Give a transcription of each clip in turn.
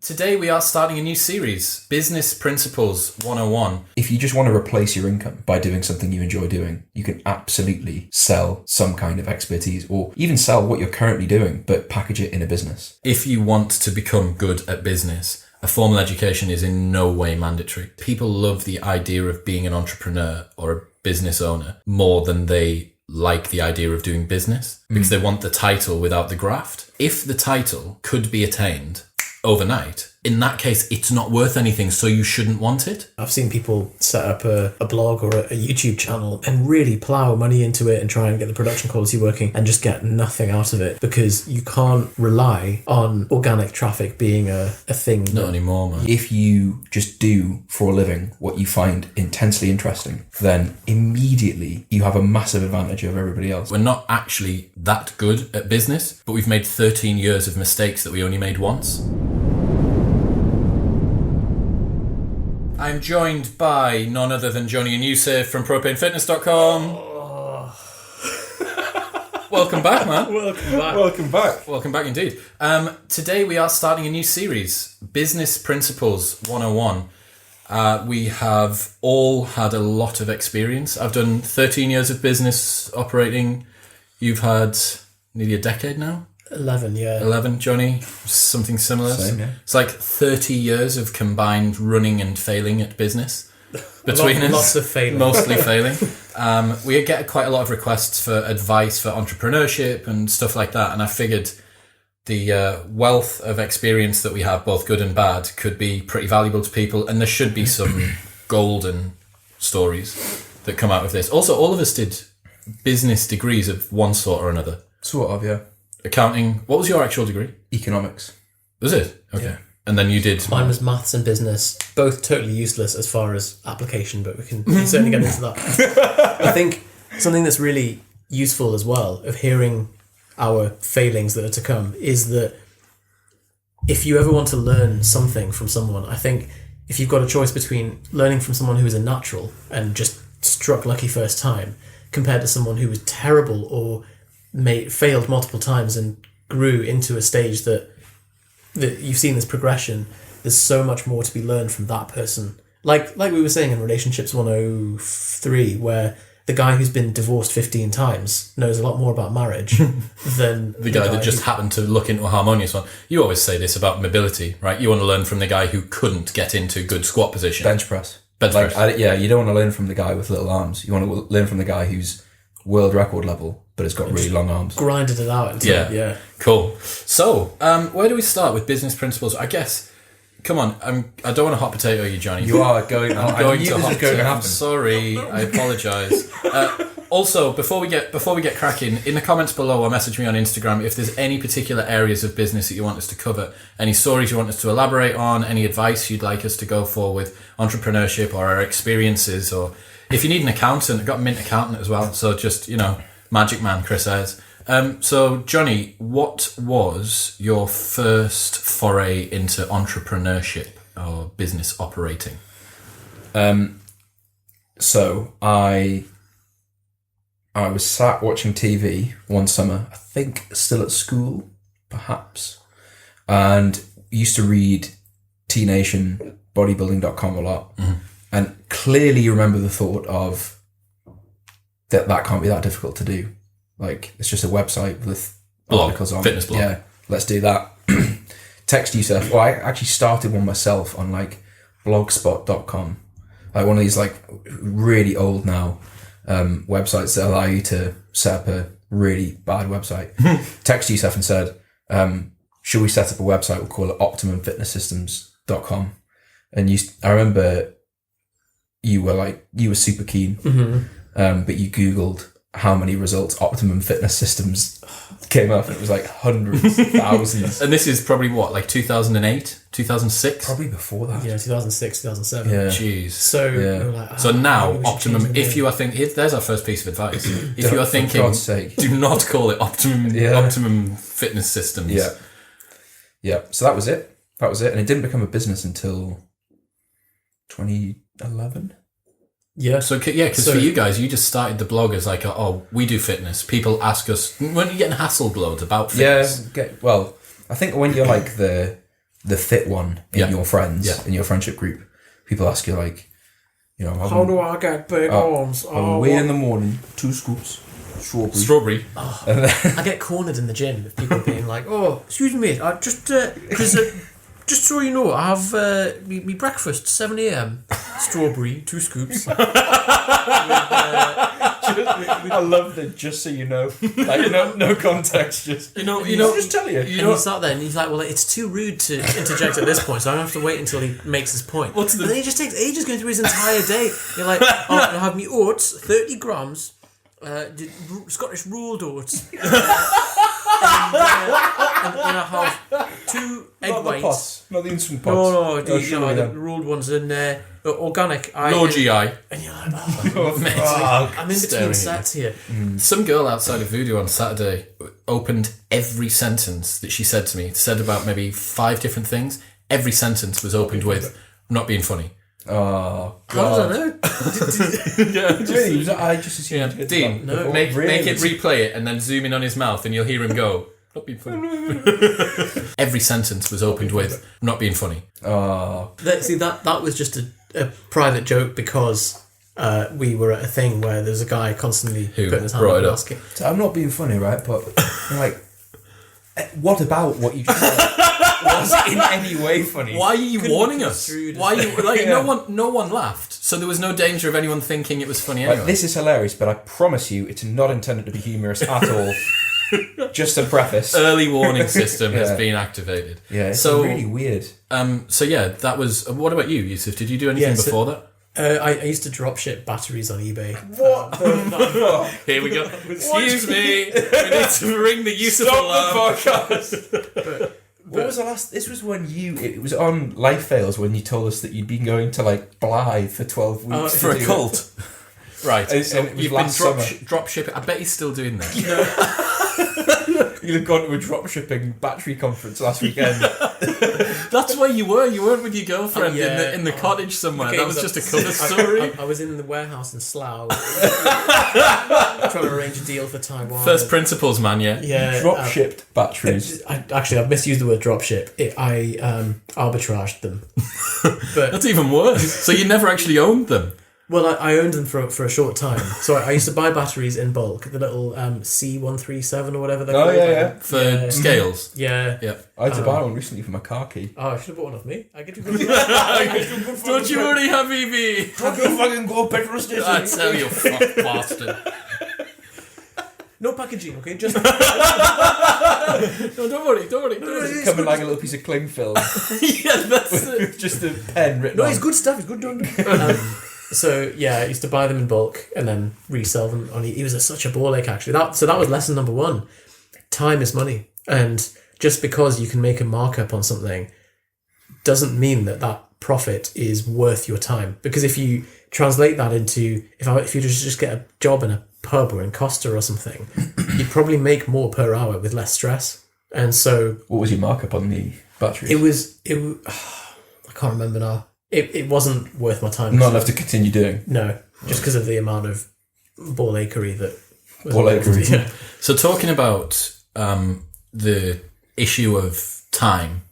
Today we are starting a new series, Business Principles 101. If you just want to replace your income by doing something you enjoy doing, you can absolutely sell some kind of expertise or even sell what you're currently doing, but package it in a business. If you want to become good at business, a formal education is in no way mandatory. People love the idea of being an entrepreneur or a business owner more than they like the idea of doing business because they want the title without the graft. If the title could be attained overnight, in that case, it's not worth anything, so you shouldn't want it. I've seen people set up a blog or a YouTube channel and really plow money into it and try and get the production quality working and just get nothing out of it because you can't rely on organic traffic being a thing. Not anymore, man. If you just do for a living what you find intensely interesting, then immediately you have a massive advantage over everybody else. We're not actually that good at business, but we've made 13 years of mistakes that we only made once. I'm joined by none other than Jonny and Yusef from PropaneFitness.com. Welcome back, man. Welcome back. Welcome back indeed. Today we are starting a new series, Business Principles 101. We have all had a lot of experience. I've done 13 years of business operating. You've had nearly a decade now? 11, yeah. 11, Jonny? Something similar? Same, yeah. It's like 30 years of combined running and failing at business between us. Lots of failing. Mostly failing. We get quite a lot of requests for advice for entrepreneurship and stuff like that, and I figured the wealth of experience that we have, both good and bad, could be pretty valuable to people, and there should be some golden stories that come out of this. Also, all of us did business degrees of one sort or another. Sort of, yeah. Accounting. What was your actual degree? Economics. Was it? Okay. Yeah. And then you did... Mine was maths and business, both totally useless as far as application, but we can certainly get into that. I think something that's really useful as well of hearing our failings that are to come is that if you ever want to learn something from someone, I think if you've got a choice between learning from someone who is a natural and just struck lucky first time compared to someone who was terrible or failed multiple times and grew into a stage that you've seen this progression, there's so much more to be learned from that person. Like we were saying in Relationships 103, where the guy who's been divorced 15 times knows a lot more about marriage than the guy that just happened to look into a harmonious one. You always say this about mobility, right? You want to learn from the guy who couldn't get into good squat position. Bench press. You don't want to learn from the guy with little arms. You want to learn from the guy who's world record level, but it's got really long arms. Grinded it out until, yeah. Cool. So, where do we start with business principles? I guess, come on, I don't want to hot potato you, Jonny. You are going. I'm going to hot potato. happen. I'm sorry. I apologise. Also, before we get cracking, in the comments below or message me on Instagram if there's any particular areas of business that you want us to cover, any stories you want us to elaborate on, any advice you'd like us to go for with entrepreneurship or our experiences, or if you need an accountant, I've got a mint accountant as well. So just, magic man, Chris Ayres. So, Jonny, what was your first foray into entrepreneurship or business operating? So I was sat watching TV one summer, I think still at school, perhaps, and used to read T-Nation, bodybuilding.com a lot. Mm-hmm. And clearly remember the thought of that can't be that difficult to do. Like, it's just a website with articles on. Fitness blog. Yeah, let's do that. Text Yusef. Well, I actually started one myself on like blogspot.com. Like one of these like really old now websites that allow you to set up a really bad website. Text Yusef and said, should we set up a website? We'll call it optimumfitnesssystems.com. And I remember you were super keen, but you Googled how many results Optimum Fitness Systems came up, and it was like hundreds, thousands. And this is probably what, like 2008, 2006? Probably before that. Yeah, 2006, 2007. Yeah. Jeez. So, yeah. Like, so now, Optimum, if you are thinking, there's our first piece of advice. If you are thinking, for God's sake, do not call it Optimum Fitness Systems. Yeah. Yeah. So that was it. And it didn't become a business until 2011. Yeah. So because for you guys, you just started the blog as like, we do fitness. People ask us, weren't you getting hassled loads about fitness? Yeah. Well, I think when you're like the the fit one in your friends, in your friendship group, people ask you like, you know, how do I get big arms? Wait in the morning, 2 scoops strawberry. I get cornered in the gym with people being like, "Oh, excuse me, I just just so you know, I have me breakfast 7 a.m. Strawberry, 2 scoops." I love that. Just so you know, like no context, just just tell you. And he sat there and he's like, "Well, it's too rude to interject at this point, so I'm gonna have to wait until he makes his point." And then he just takes ages going through his entire day. You're like, "Oh, I have me oats, 30 grams, Scottish rolled oats, and I have 2 egg whites." Not the instant pots. No, the rolled ones and organic. Low GI. And you're like, I'm in between sets here. Some girl outside of Voodoo on Saturday opened every sentence that she said to me. Said about maybe 5 different things. Every sentence was opened with, "I'm not being funny." Oh, How does I know? I just assumed. Dean, make it replay it and then zoom in on his mouth and you'll hear him go, "Not being funny." Every sentence was opened with, "I'm not being funny." Oh. See, that was just a private joke because we were at a thing where there's a guy constantly putting his hand up and asking. So I'm not being funny, right? But like, what about what you just said was in any way funny? Why are you warning us? Why are you like no one laughed, so there was no danger of anyone thinking it was funny anyway. This is hilarious, but I promise you, it's not intended to be humorous at all. Just a preface. Early warning system has been activated. Yeah, it's really weird. So yeah, that was. What about you, Yusuf? Did you do anything before that? I used to drop ship batteries on eBay. What the fuck? Here we go. Excuse me. We need to ring the Yusuf alarm. Stop the podcast. What was the last? This was when it was on Life Fails when you told us that you'd been going to like Blythe for 12 weeks for a cult. Right. So and you've been drop shipping. I bet he's still doing that. You'd have gone to a drop shipping battery conference last weekend. That's where you were. You weren't with your girlfriend in the cottage somewhere. Okay, that was just a cover story. I was in the warehouse in Slough trying to arrange a deal for Taiwan. First principles, man. Yeah. Drop shipped batteries. I've misused the word drop ship. I arbitraged them. But that's even worse. So you never actually owned them. Well, I owned them for a short time. So I used to buy batteries in bulk, the little C137 or whatever they're called. Yeah. For scales. Yeah. I had to buy one recently for my car key. Oh, I should have bought one off me. I get you good. Don't you already have EV? Don't you fucking go petrol station. I tell you, fuck bastard. No packaging, okay? Just no, don't worry. It's coming like a little piece of cling film. Yeah, that's it. Just a pen written on. No, it's good stuff. It's good done. So yeah, I used to buy them in bulk and then resell them on. It was such a ball ache actually. So that was lesson number 1. Time is money, and just because you can make a markup on something doesn't mean that profit is worth your time. Because if you translate that into if you just get a job in a pub or in Costa or something, you'd probably make more per hour with less stress. And so, what was your markup on the batteries? It was I can't remember now. It wasn't worth my time. Not enough to continue doing. No, just because of the amount of ball achery that. Yeah. So talking about the issue of time,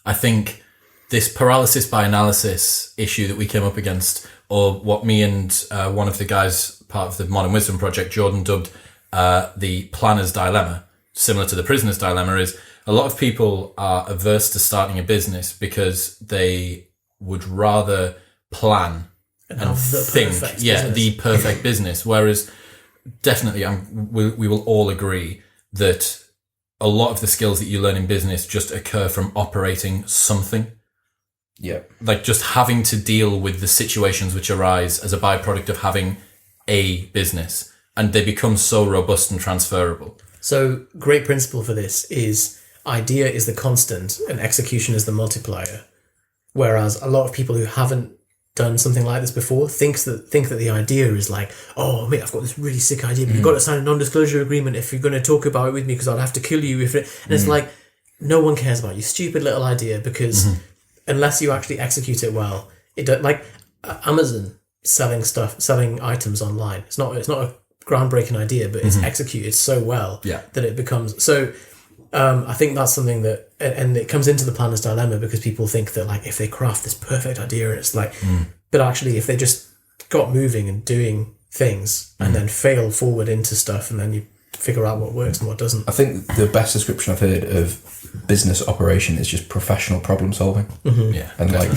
I think this paralysis by analysis issue that we came up against, or what me and one of the guys part of the Modern Wisdom Project, Jordan, dubbed the planner's dilemma, similar to the prisoner's dilemma, is a lot of people are averse to starting a business because they would rather plan and think, the perfect business. Whereas definitely we will all agree that a lot of the skills that you learn in business just occur from operating something. Yeah. Like just having to deal with the situations which arise as a byproduct of having a business, and they become so robust and transferable. So great principle for this is idea is the constant and execution is the multiplier. Whereas a lot of people who haven't done something like this before think that the idea is like, oh mate, I've got this really sick idea, but you've got to sign a non-disclosure agreement if you're going to talk about it with me because I'll have to kill you if it. And it's like, no one cares about your stupid little idea because unless you actually execute it well, it don't, like Amazon selling items online. It's not a groundbreaking idea, but it's executed so well that it becomes so. I think that's something that, and it comes into the planner's dilemma because people think that like if they craft this perfect idea, it's like, but actually if they just got moving and doing things and then fail forward into stuff and then you figure out what works and what doesn't. I think the best description I've heard of business operation is just professional problem solving. Yeah, and like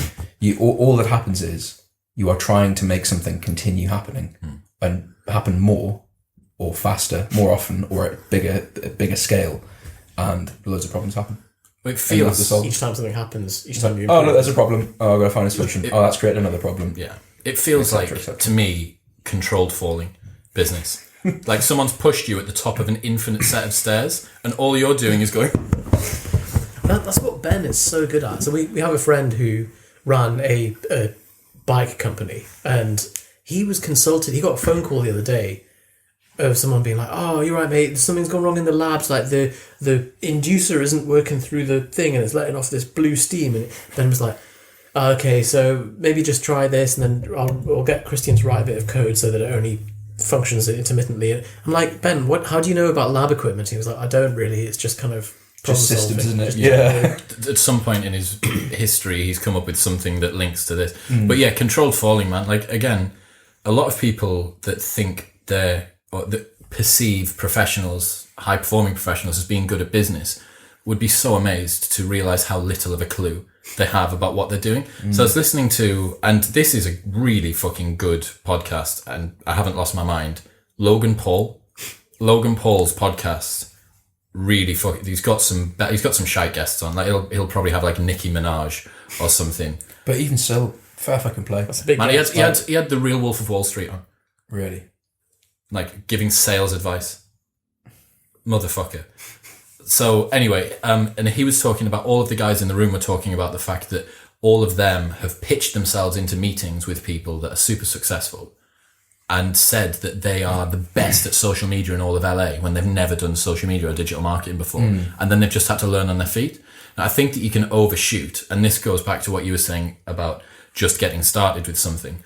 all that happens is you are trying to make something continue happening and happen more or faster, more often, or at bigger scale, and loads of problems happen. It feels each time something happens, each time you look, there's a problem. Oh, I've got to find a solution. That's created another problem. Yeah, it feels like to me controlled falling business. Like someone's pushed you at the top of an infinite set of stairs, and all you're doing is going. That's what Ben is so good at. So we have a friend who ran a bike company, and he was consulted. He got a phone call the other day of someone being like, "Oh, you're right, mate. Something's gone wrong in the labs. Like the inducer isn't working through the thing, and it's letting off this blue steam." And Ben was like, "Okay, so maybe just try this, and then I'll get Christian to write a bit of code so that it only functions intermittently." And I'm like, "Ben, how do you know about lab equipment?" He was like, "I don't really. It's just kind of just systems, isn't it?" Yeah. At some point in his history, he's come up with something that links to this. But yeah, controlled falling, man. Like again, a lot of people that think that perceive professionals, high performing professionals, as being good at business would be so amazed to realize how little of a clue they have about what they're doing. So I was listening to, and this is a really fucking good podcast, and I haven't lost my mind. Logan Paul's podcast. Really he's got some shite guests on. Like he'll probably have like Nicki Minaj or something. But even so, fair fucking play. That's a big Man, he had the real Wolf of Wall Street on. Really? Like giving sales advice. Motherfucker. So anyway, and he was talking about, all of the guys in the room were talking about the fact that all of them have pitched themselves into meetings with people that are super successful and said that they are the best at social media in all of LA when they've never done social media or digital marketing before. And then they've just had to learn on their feet. Now, I think that you can overshoot, and this goes back to what you were saying about just getting started with something.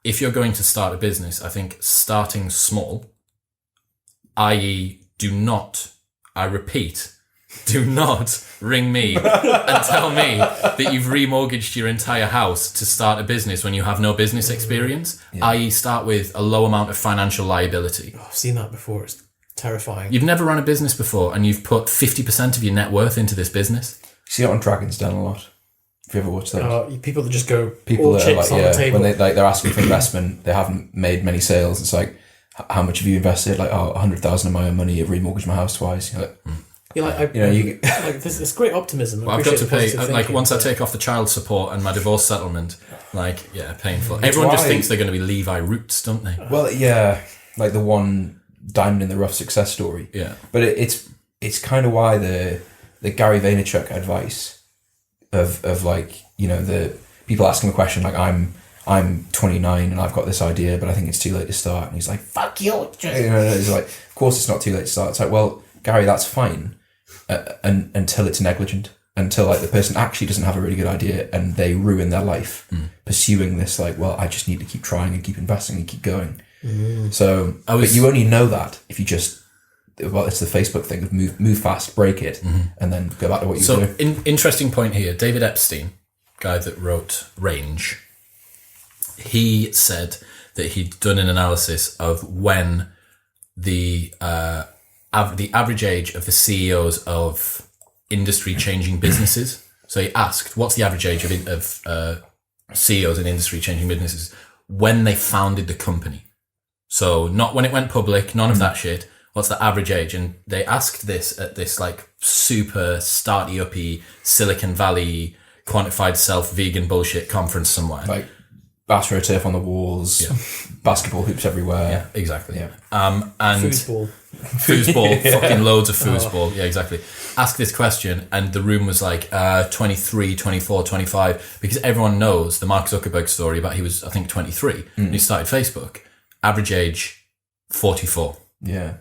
If you're going to start a business, I think starting small, i.e. I repeat, do not ring me and tell me that you've remortgaged your entire house to start a business when you have no business experience, i.e. start with a low amount of financial liability. I've seen that before. It's terrifying. You've never run a business before and you've put 50% of your net worth into this business. You see it on Dragon's Den a lot. Have you ever watched that? People that just go people all that chips are like, on the table. when they're asking for investment, they haven't made many sales. It's like, how much have you invested? Like, 100,000 of my own money. I've remortgaged my house twice. You're like, there's great optimism. Well, I've got to pay, like, once I take off the child support and my divorce settlement, like, yeah, painful. Everyone just thinks they're going to be Levi Roots, don't they? Well, yeah, like the one diamond in the rough success story. Yeah. But it's kind of why the Gary Vaynerchuk advice of like, you know, the people asking the question, like, I'm 29 and I've got this idea, but I think it's too late to start. And he's like, fuck you. He's like, of course it's not too late to start. It's like, well, Gary, that's fine. Until it's negligent, until like the person actually doesn't have a really good idea and they ruin their life pursuing this, like, well, I just need to keep trying and keep investing and keep going. So, but you only know that if you just, well, it's the Facebook thing of move fast, break it, and then go back to what you do. So, interesting point here. David Epstein, guy that wrote Range, he said that he'd done an analysis of when the average age of the CEOs of industry-changing businesses. So he asked, what's the average age of CEOs in industry-changing businesses when they founded the company? So not when it went public, none of that shit. What's the average age? And they asked this at this like super starty-uppy Silicon Valley quantified self vegan bullshit conference somewhere. Like AstroTurf on the walls, basketball hoops everywhere. Yeah, exactly. Yeah. And foosball, fucking loads of foosball. Yeah, exactly. Ask this question, and the room was like 23, 24, 25, because everyone knows the Mark Zuckerberg story about he was, I think, 23 when he started Facebook. Average age, 44. Yeah.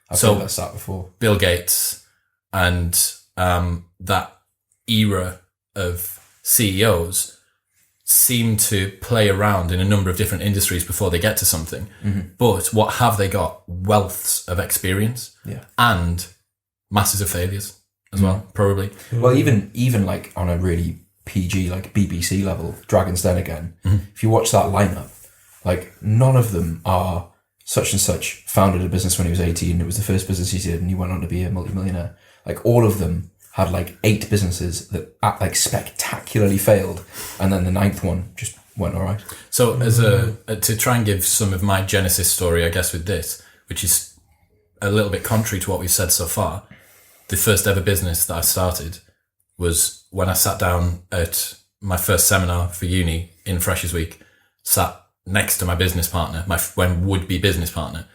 I've heard that stat before. Bill Gates and that era of CEOs seem to play around in a number of different industries before they get to something. But what have they got? Wealths of experience and masses of failures. as well, probably. Well, even like on a really PG, like BBC level, Dragon's Den again, if you watch that lineup, like none of them are such and such founded a business when he was 18. It was the first business he did and he went on to be a multimillionaire. Like all of them had like 8 businesses that like spectacularly failed. And then the 9th one just went all right. So as to try and give some of my genesis story, I guess with this, which is a little bit contrary to what we've said so far, the first ever business that I started was when I sat down at my first seminar for uni in Freshers Week, sat next to my business partner, my would-be business partner,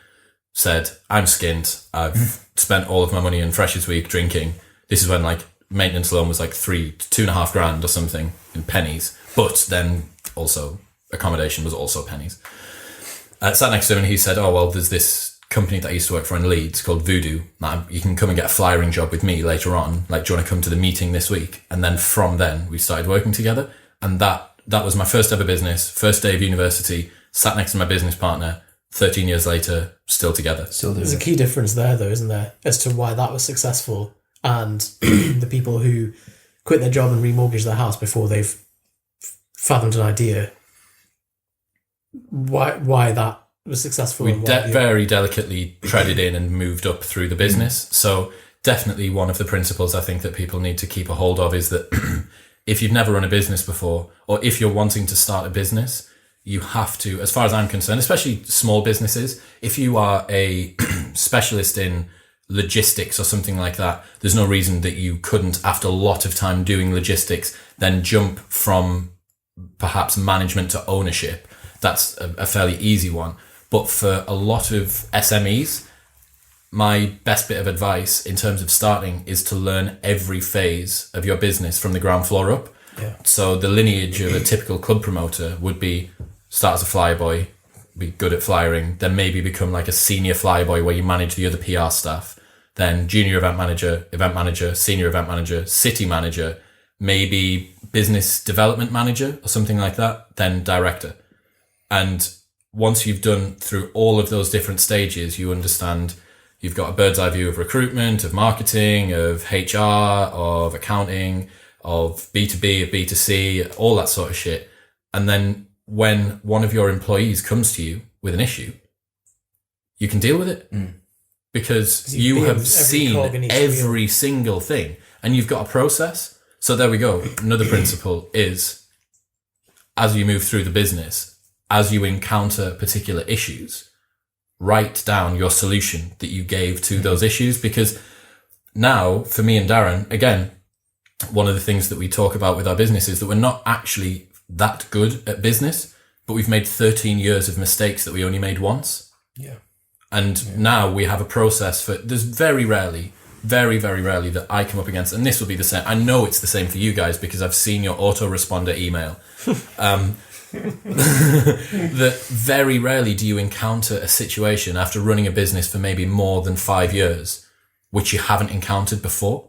said, I'm skint. I've spent all of my money in Freshers Week drinking. This is when like maintenance loan was like 2.5 grand or something in pennies. But then also accommodation was also pennies. I sat next to him and he said, oh, well, there's this company that I used to work for in Leeds called Voodoo. You can come and get a flyering job with me later on. Like, do you want to come to the meeting this week? And then from then we started working together. And that was my first ever business, first day of university, sat next to my business partner, 13 years later, still together. Still doing There's a key difference there though, isn't there? As to why that was successful and the people who quit their job and remortgage their house before they've fathomed an idea. Why that was successful. We very delicately treaded in and moved up through the business. So definitely one of the principles I think that people need to keep a hold of is that if you've never run a business before, or if you're wanting to start a business, you have to, as far as I'm concerned, especially small businesses, if you are a specialist in logistics or something like that, there's no reason that you couldn't, after a lot of time doing logistics, then jump from perhaps management to ownership. That's a fairly easy one. But for a lot of SMEs, my best bit of advice in terms of starting is to learn every phase of your business from the ground floor up. Yeah. So the lineage of a typical club promoter would be start as a flyboy, be good at flyering, then maybe become like a senior flyboy where you manage the other PR staff, then junior event manager, senior event manager, city manager, maybe business development manager or something like that, then director. And once you've done through all of those different stages, you understand you've got a bird's eye view of recruitment, of marketing, of HR, of accounting, of B2B, of B2C, all that sort of shit. And then when one of your employees comes to you with an issue, you can deal with it because you have seen every single thing and you've got a process. So there we go. Another principle is as you move through the business, as you encounter particular issues, write down your solution that you gave to those issues. Because now, for me and Darren, again, one of the things that we talk about with our business is that we're not actually that good at business, but we've made 13 years of mistakes that we only made once. Yeah. And now we have a process for, there's very rarely that I come up against, and this will be the same. I know it's the same for you guys because I've seen your autoresponder email. That very rarely do you encounter a situation after running a business for maybe more than 5 years which you haven't encountered before.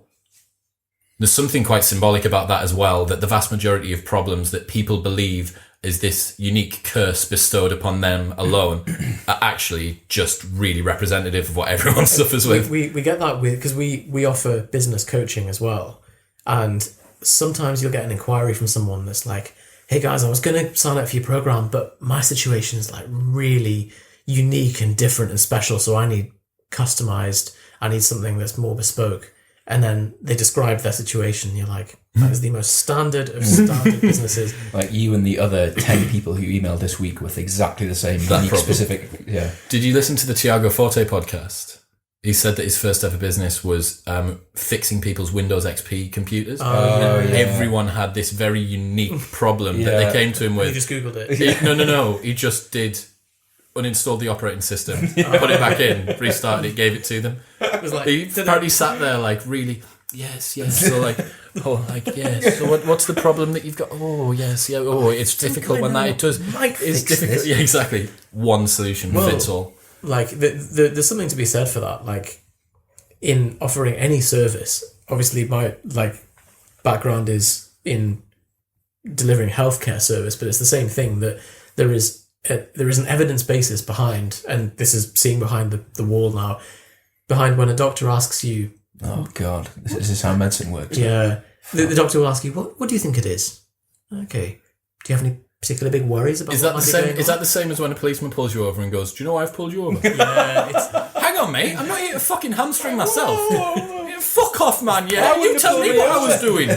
There's something quite symbolic about that as well, that the vast majority of problems that people believe is this unique curse bestowed upon them alone are actually just really representative of what everyone suffers with. We get that with, because we offer business coaching as well, and sometimes you'll get an inquiry from someone that's like, hey guys, I was going to sign up for your program, but my situation is like really unique and different and special. So I need customized. I need something that's more bespoke. And then they describe their situation. And you're like, that is the most standard of standard businesses. Like you and the other 10 people who emailed this week with exactly the same unique specific. Yeah. Did you listen to the Tiago Forte podcast? He said that his first ever business was fixing people's Windows XP computers. Everyone had this very unique problem that they came to him with. You just Googled it. No. He just did uninstalled the operating system, put it back in, restarted it, gave it to them. It was like, he apparently sat there like really, yes. So like, yes. So what's the problem that you've got? Oh, yes, yeah. Oh, it's difficult when that it does. It's difficult. This. Yeah, exactly. One solution fits all. Like there's something to be said for that. Like in offering any service, obviously my background is in delivering healthcare service, but it's the same thing, that there is an evidence basis behind, and this is seeing behind the wall now, behind when a doctor asks you, Oh God, this is how medicine works. Yeah. The doctor will ask you, what do you think it is? Okay. Do you have any particular big worries about Is what that the might be same? going Is on? that the same as when a policeman pulls you over and goes, "Do you know why I've pulled you over?" Yeah, it's Hang on, mate. I'm not here to fucking hamstring myself. Fuck off, man. Yeah, you tell me what I was doing.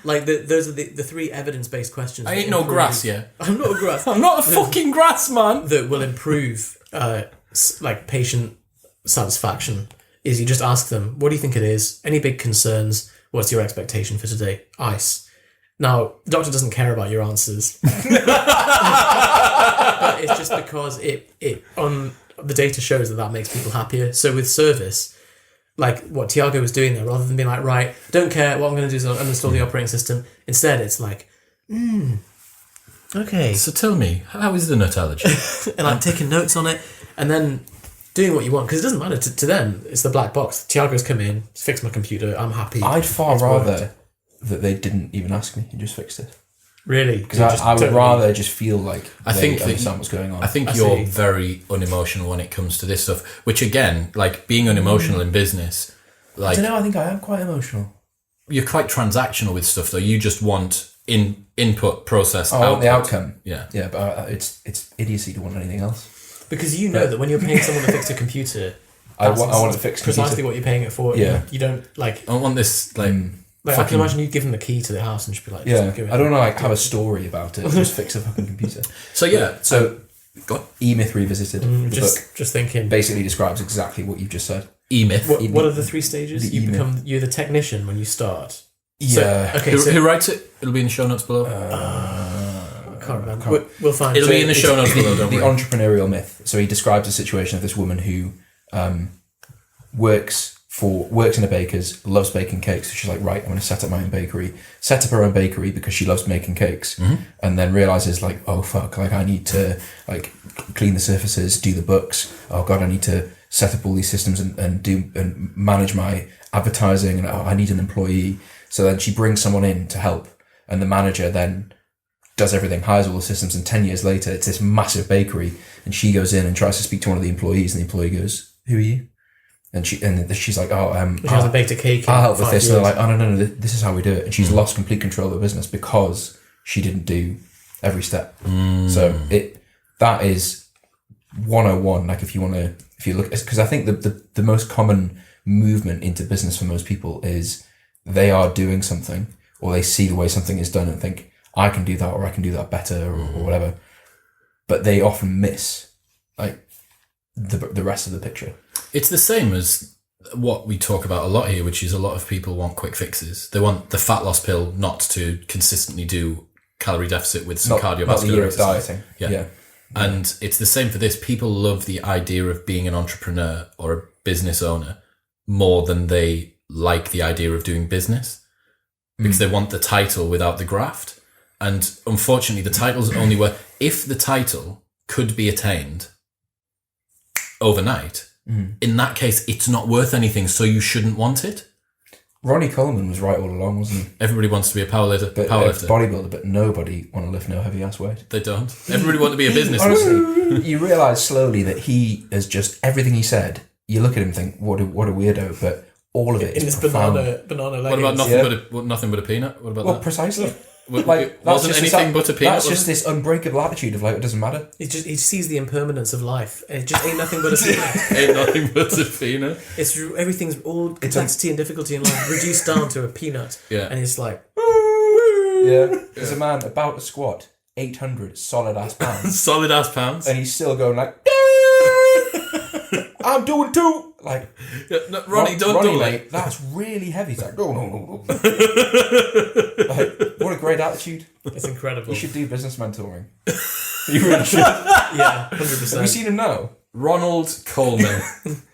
like those are the three evidence-based questions. I that ain't no improve- grass, yeah. I'm not a grass. I'm not a fucking grass man. That will improve like patient satisfaction is you just ask them, what do you think it is? Any big concerns? What's your expectation for today? Ice. Now, the doctor doesn't care about your answers. But it's just because it on the data shows that makes people happier. So with service, like what Tiago was doing there, rather than being like, right, don't care, what I'm going to do is uninstall the operating system. Instead, it's like, okay. So tell me, how is the nut allergy? And I'm taking notes on it, and then doing what you want, because it doesn't matter to them. It's the black box. Tiago's come in, fixed my computer. I'm happy. I'd far It's rather worked. that they didn't even ask me and just fixed it. Really, Because I would rather just feel like I think that understand what's going on. I think I you're see. very unemotional when it comes to this stuff. Which again, like being unemotional in business, I like don't know. I think I am quite emotional. you're quite transactional with stuff. Though you just want input, process, I want output. the outcome. Yeah. Yeah, but it's idiocy to want anything else. because you know that when you're paying someone to fix a computer, I that's want to fix precisely computer. what you're paying it for. Yeah. You don't like. I want this like Like I fucking- can imagine you give them the key to the house and just be like, Yeah, just go in. I don't want to like have a story about it. Just fix a fucking computer. So yeah, So, go on. E-Myth Revisited. The book Just thinking. basically describes exactly what you've just said. E-Myth. What are the three stages? the You email. you're the technician when you start. Yeah. So, okay, Who, so who writes it? It'll be in the show notes below. I can't remember. We'll find. It'll it. be in the show notes below. Don't The worry. Entrepreneurial Myth. So he describes a situation of this woman who works in a baker's, loves baking cakes. So she's like, right, I'm going to set up my own bakery. Set up her own bakery because she loves making cakes, and then realizes like, oh fuck, like I need to like clean the surfaces, do the books. Oh god, I need to set up all these systems and manage my advertising, and I need an employee. So then she brings someone in to help, and the manager then does everything, hires all the systems, and 10 years later, it's this massive bakery, and she goes in and tries to speak to one of the employees, and the employee goes, "Who are you?" And she's like, "Oh, She hasn't baked a cake. I'll in help with 5 this." years. And they're like, "Oh no, this is how we do it." And she's lost complete control of the business because she didn't do every step. So that is 101. Like if you look, because I think the most common movement into business for most people is they are doing something, or they see the way something is done and think, I can do that, or I can do that better, or whatever. But they often miss like the rest of the picture. It's the same as what we talk about a lot here, which is a lot of people want quick fixes. They want the fat loss pill, not to consistently do calorie deficit with some cardiovascular not the year of exercise. dieting. Yeah. And it's the same for this. People love the idea of being an entrepreneur or a business owner more than they like the idea of doing business, because they want the title without the graft. And unfortunately, the title's only worth if the title could be attained overnight. In that case, it's not worth anything, so you shouldn't want it. Ronnie Coleman was right all along, wasn't he? Everybody wants to be a powerlifter. Bodybuilder, but nobody want to lift no heavy ass weight. They don't. Everybody want to be a businessman. Honestly, you realise slowly that he is just everything he said. You look at him and think, what a weirdo, but all of it in is this profound. banana What about leggings. nothing but a peanut? What about Well, that? precisely. Like, wasn't anything but a peanut? That's just this unbreakable attitude of like, it doesn't matter. He sees the impermanence of life. And it just ain't nothing but a peanut. Ain't nothing but a peanut. It's everything's all complexity and difficulty in life reduced down to a peanut. Yeah. And it's like, Yeah. There's a man about to squat 800 solid ass pounds, Solid ass pounds. and he's still going like, I'm doing two. Like, Yeah, no, Ronnie, don't Ronnie, do mate, it. that's really heavy. He's like, no. Like, what a great attitude. it's incredible. You should do business mentoring. You really should. Yeah, Have you 100%. seen him now? Ronald Coleman,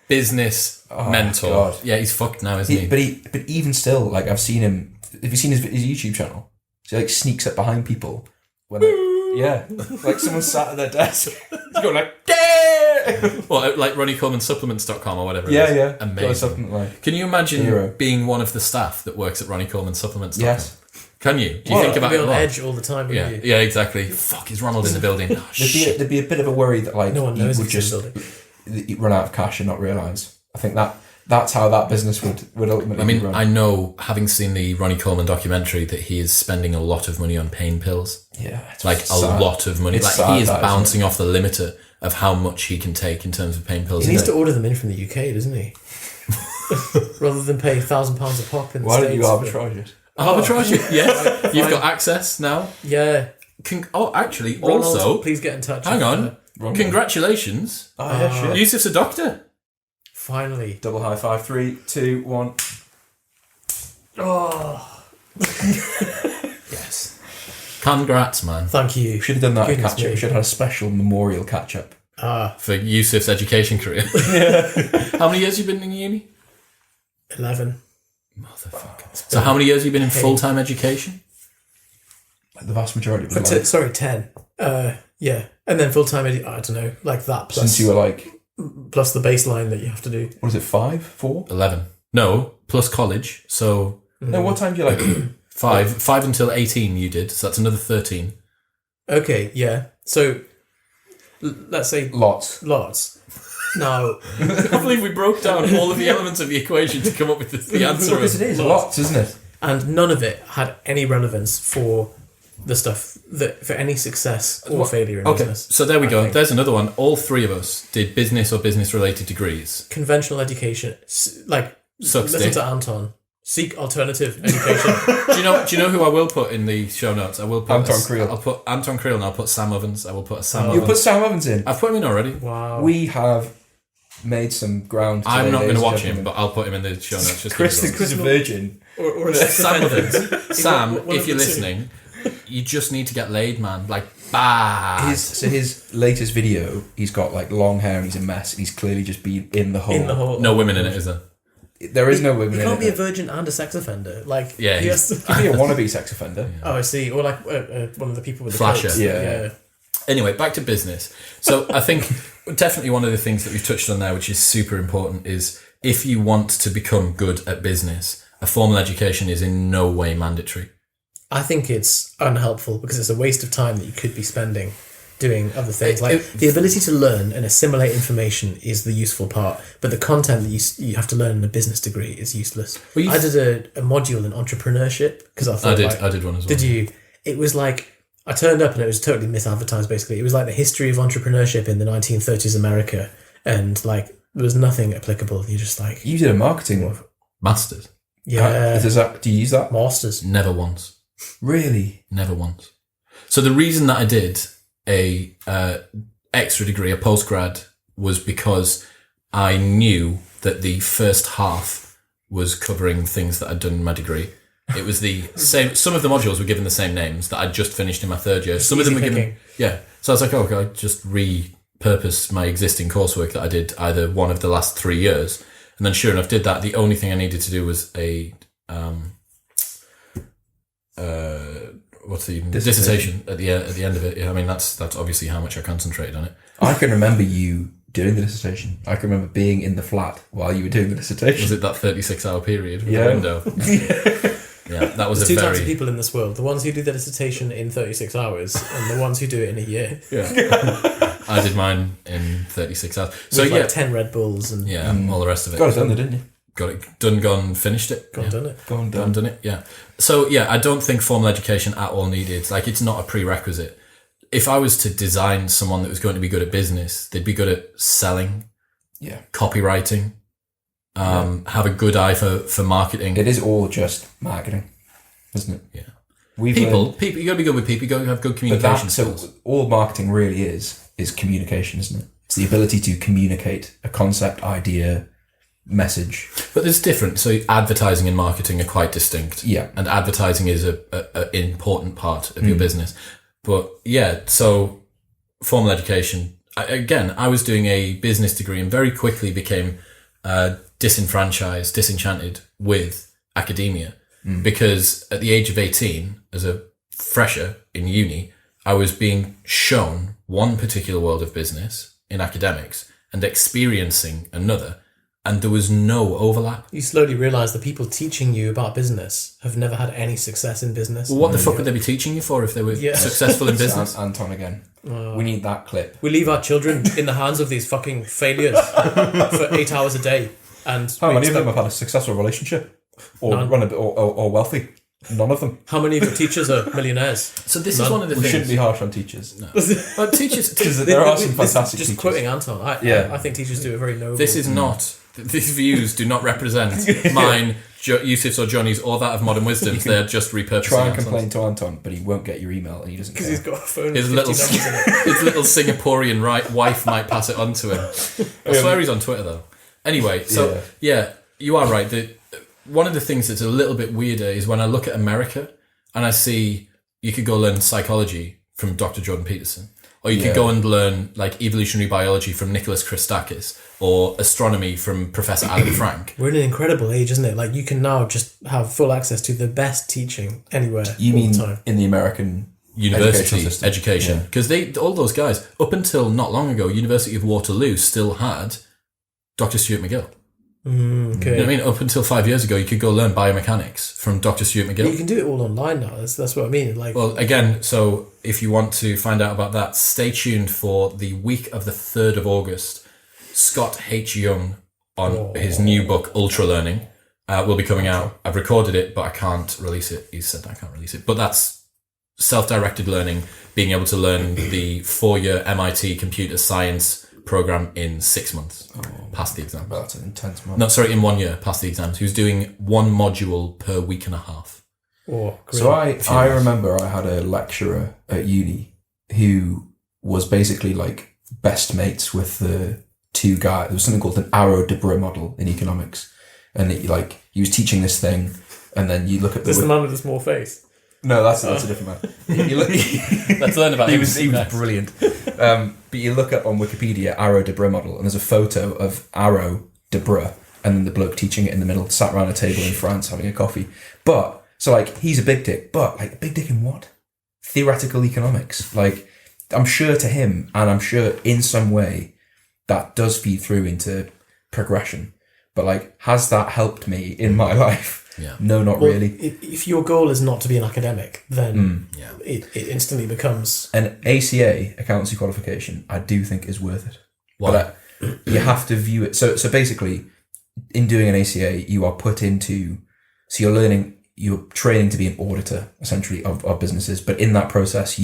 business mentor. God. Yeah, he's fucked now, isn't he? But even still, like I've seen him. Have you seen his YouTube channel? So he like sneaks up behind people when like someone sat at their desk. He's going like, Well, like RonnieColemanSupplements.com or whatever. yeah, it is. yeah. Got a Amazing. supplement line. Can you imagine Hero. being one of the staff that works at RonnieColemanSupplements.com? Yes. Can you? Do you think about You'd it be a on lot? edge all the time, Yeah, wouldn't you? yeah, exactly. Fuck, is Ronald in the building? Oh, shit. There'd be a bit of a worry that like No one you knows would he's in just the building. run out of cash and not realise. I think that that's how that business would ultimately I mean, run. I know, having seen the Ronnie Coleman documentary, that he is spending a lot of money on pain pills. Yeah, it's Like sad. a lot of money. It's Like sad, he is that, bouncing off the limiter of how much he can take in terms of pain pills. He needs to order them in from the UK, doesn't he? Rather than pay £1,000 a pop in the Why States. don't you arbitrage it? Arbitrage it, yes. You've got access now. Yeah. Actually, Ronald, also, please get in touch. hang on. Ronald. Congratulations. Oh, yeah, shit. Yusef's a doctor. Finally. Double high five. 3, 2, 1. Oh. Yes. Congrats, man. Thank you. Should have done that Goodness catch up. me. Should have had a special memorial catch up. For Yusef's education career. How many years have you been in uni? 11. Motherfucker. So how many years have you been in full-time education? Like the vast majority of my life. Sorry, 10. Yeah. And then full-time, I don't know, like that plus, Since you were like, plus the baseline that you have to do. what is it, 5, 4? 11. No, plus college. So No, what time do you like? 5 until 18 you did. So that's another 13. Okay, yeah. So, let's say Lots. Now, I can't believe we broke down all of the elements of the equation to come up with the answer. Because it is lots, isn't it? and none of it had any relevance for the stuff that for any success or failure in business. So there we go. think. There's another one. All three of us did business or business-related degrees. Conventional education, like Sucks listen dick. to Anton. Seek alternative education. Do you know who I will put in the show notes? I will put Anton Creel. I'll put Anton Creel and I'll put Sam Ovens. I will put a Sam You Ovens. put Sam Evans in. I've put him in already. Wow. We have made some ground today, I'm not going ladies to and watch him, gentlemen. but I'll put him in the show notes. Just Chris because is a virgin. or a Sam Ovens. Sam, one if of you're the two. listening, you just need to get laid, man. Like, bad. His latest video, he's got like long hair and he's a mess. He's clearly just been in the hole. in the whole. No women in it, is there? There is no women You in can't be a it. virgin and a sex offender. Like, Yeah, he has to- You can be a wannabe sex offender. Oh, I see. Or like one of the people with the Flasher. coats. Yeah. Anyway, back to business. So I think definitely one of the things that we've touched on there, which is super important, is if you want to become good at business, a formal education is in no way mandatory. I think it's unhelpful because it's a waste of time that you could be spending doing other things. Like the ability to learn and assimilate information is the useful part, but the content that you have to learn in a business degree is useless. Well, I did a module in entrepreneurship because I thought I did one as well. Did you? It was like I turned up and it was totally misadvertised. Basically, it was like the history of entrepreneurship in the 1930s America, and like there was nothing applicable. You're just like, You did a marketing one. Masters. yeah, Do you use that? masters. Never once. Really? Never once. So the reason that I did a extra degree, a postgrad, was because I knew that the first half was covering things that I'd done in my degree. It was the same. Some of the modules were given the same names that I'd just finished in my third year. Some of them were given. Yeah. So I was like, oh, okay, I just repurpose my existing coursework that I did either one of the last 3 years. And then sure enough, did that. The only thing I needed to do was a what's the dissertation at the end of it. Yeah, I mean that's obviously how much I concentrated on it. I can remember you doing the dissertation. I can remember being in the flat while you were doing the dissertation. Was it that 36-hour period with Yeah. the window? Yeah, that was There's a two types of very people in this world: the ones who do their dissertation in 36 hours, and the ones who do it in a year. I did mine in 36 hours. So With yeah, like 10 Red Bulls and all the rest of it. Got it done, didn't you? Got it done, gone, finished it. gone done it. Gone Done, done it. Yeah. So yeah, I don't think formal education at all needed. Like it's not a prerequisite. If I was to design someone that was going to be good at business, they'd be good at selling, Yeah. copywriting, have a good eye for marketing. It is all just marketing, isn't it? Yeah. We've People, learned- you got to be good with people. You got to have good but communication that, so skills. all marketing really is communication, isn't it? It's the ability to communicate a concept, idea, message. But there's different. So advertising and marketing are quite distinct. Yeah. And advertising is a important part of your business. But yeah, so formal education. I was doing a business degree and very quickly became disenchanted with academia because at the age of 18, as a fresher in uni, I was being shown one particular world of business in academics and experiencing another. And there was no overlap. You slowly realise the people teaching you about business have never had any success in business. Well, what the fuck would they be teaching you for if they were successful in business? Anton again. We need that clip. We leave our children in the hands of these fucking failures for 8 hours a day. And How many of them have had a successful relationship? Or or wealthy? None of them. How many of your teachers are millionaires? So this is one of the We things. shouldn't be harsh on teachers. No. But teachers. Because there are some fantastic Just teachers. quoting Anton, I think teachers do a very noble. This is not. These views do not represent mine, Yusef's or Johnny's, or that of Modern Wisdom's. They're just repurposing. Try and Anton's. complain to Anton, but he won't get your email, and he doesn't care. because he's got a phone. His with little, 50 numbers in it. his little Singaporean wife might pass it on to him. I swear he's on Twitter though. Anyway, so yeah, you are right. One of the things that's a little bit weirder is when I look at America and I see you could go learn psychology from Dr. Jordan Peterson, or you could go and learn like evolutionary biology from Nicholas Christakis, or astronomy from Professor Adam Frank. We're in an incredible age, isn't it? Like you can now just have full access to the best teaching anywhere. You all mean the time. in the American University education, Yeah. because all those guys up until not long ago, University of Waterloo still had Dr. Stuart McGill. Okay. You know what I mean? Up until 5 years ago, you could go learn biomechanics from Dr. Stuart McGill. You can do it all online now. That's what I mean. Like, Well, again, so if you want to find out about that, stay tuned for the week of the 3rd of August. Scott H. Young on his new book, Ultra Learning, will be coming out. I've recorded it, but I can't release it. He said I can't release it. But that's self-directed learning, being able to learn the 4-year MIT computer science program in 6 months, past the exam. Well, that's an intense month. No, sorry, in 1 year, past the exams. He was doing 1 module per week and a half. So I remember I had a lecturer at uni who was basically like best mates with the 2 guys. There was something called an Arrow-Debreu model in economics, and he was teaching this thing, and then you look at the man with the small face. No, that's a different man. You look, Let's learn about he him. was brilliant. But you look up on Wikipedia Arrow-Debreu model, and there's a photo of Arrow-Debreu, and then the bloke teaching it in the middle, sat around a table in France having a coffee. But so like he's a big dick, but like big dick in what? Theoretical economics. Like I'm sure to him, and I'm sure in some way that does feed through into progression. But like, has that helped me in my life? Yeah. No, not really. If your goal is not to be an academic, then it instantly becomes... An ACA, accountancy qualification, I do think is worth it. Why? But you have to view it. So basically, in doing an ACA, you are put into... So you're training to be an auditor, essentially, of businesses. But in that process, if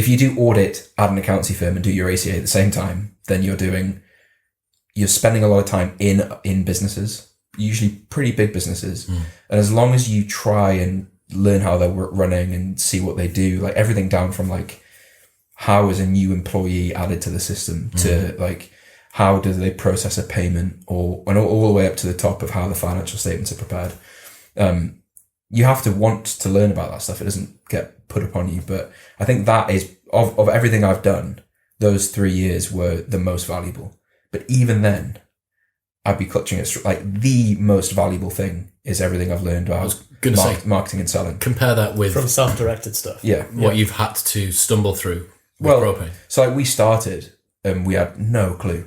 you do audit at an accountancy firm and do your ACA at the same time, then you're spending a lot of time in businesses, usually pretty big businesses. And as long as you try and learn how they're running and see what they do, like everything down from like, how is a new employee added to the system to like, how do they process a payment, and all the way up to the top of how the financial statements are prepared. You have to want to learn about that stuff. It doesn't get put upon you. But I think that is, of everything I've done, those 3 years were the most valuable. But even then, I'd be clutching at like the most valuable thing is everything I've learned about marketing and selling. Compare that with From self-directed stuff. what you've had to stumble through with Propane. So like we started and we had no clue,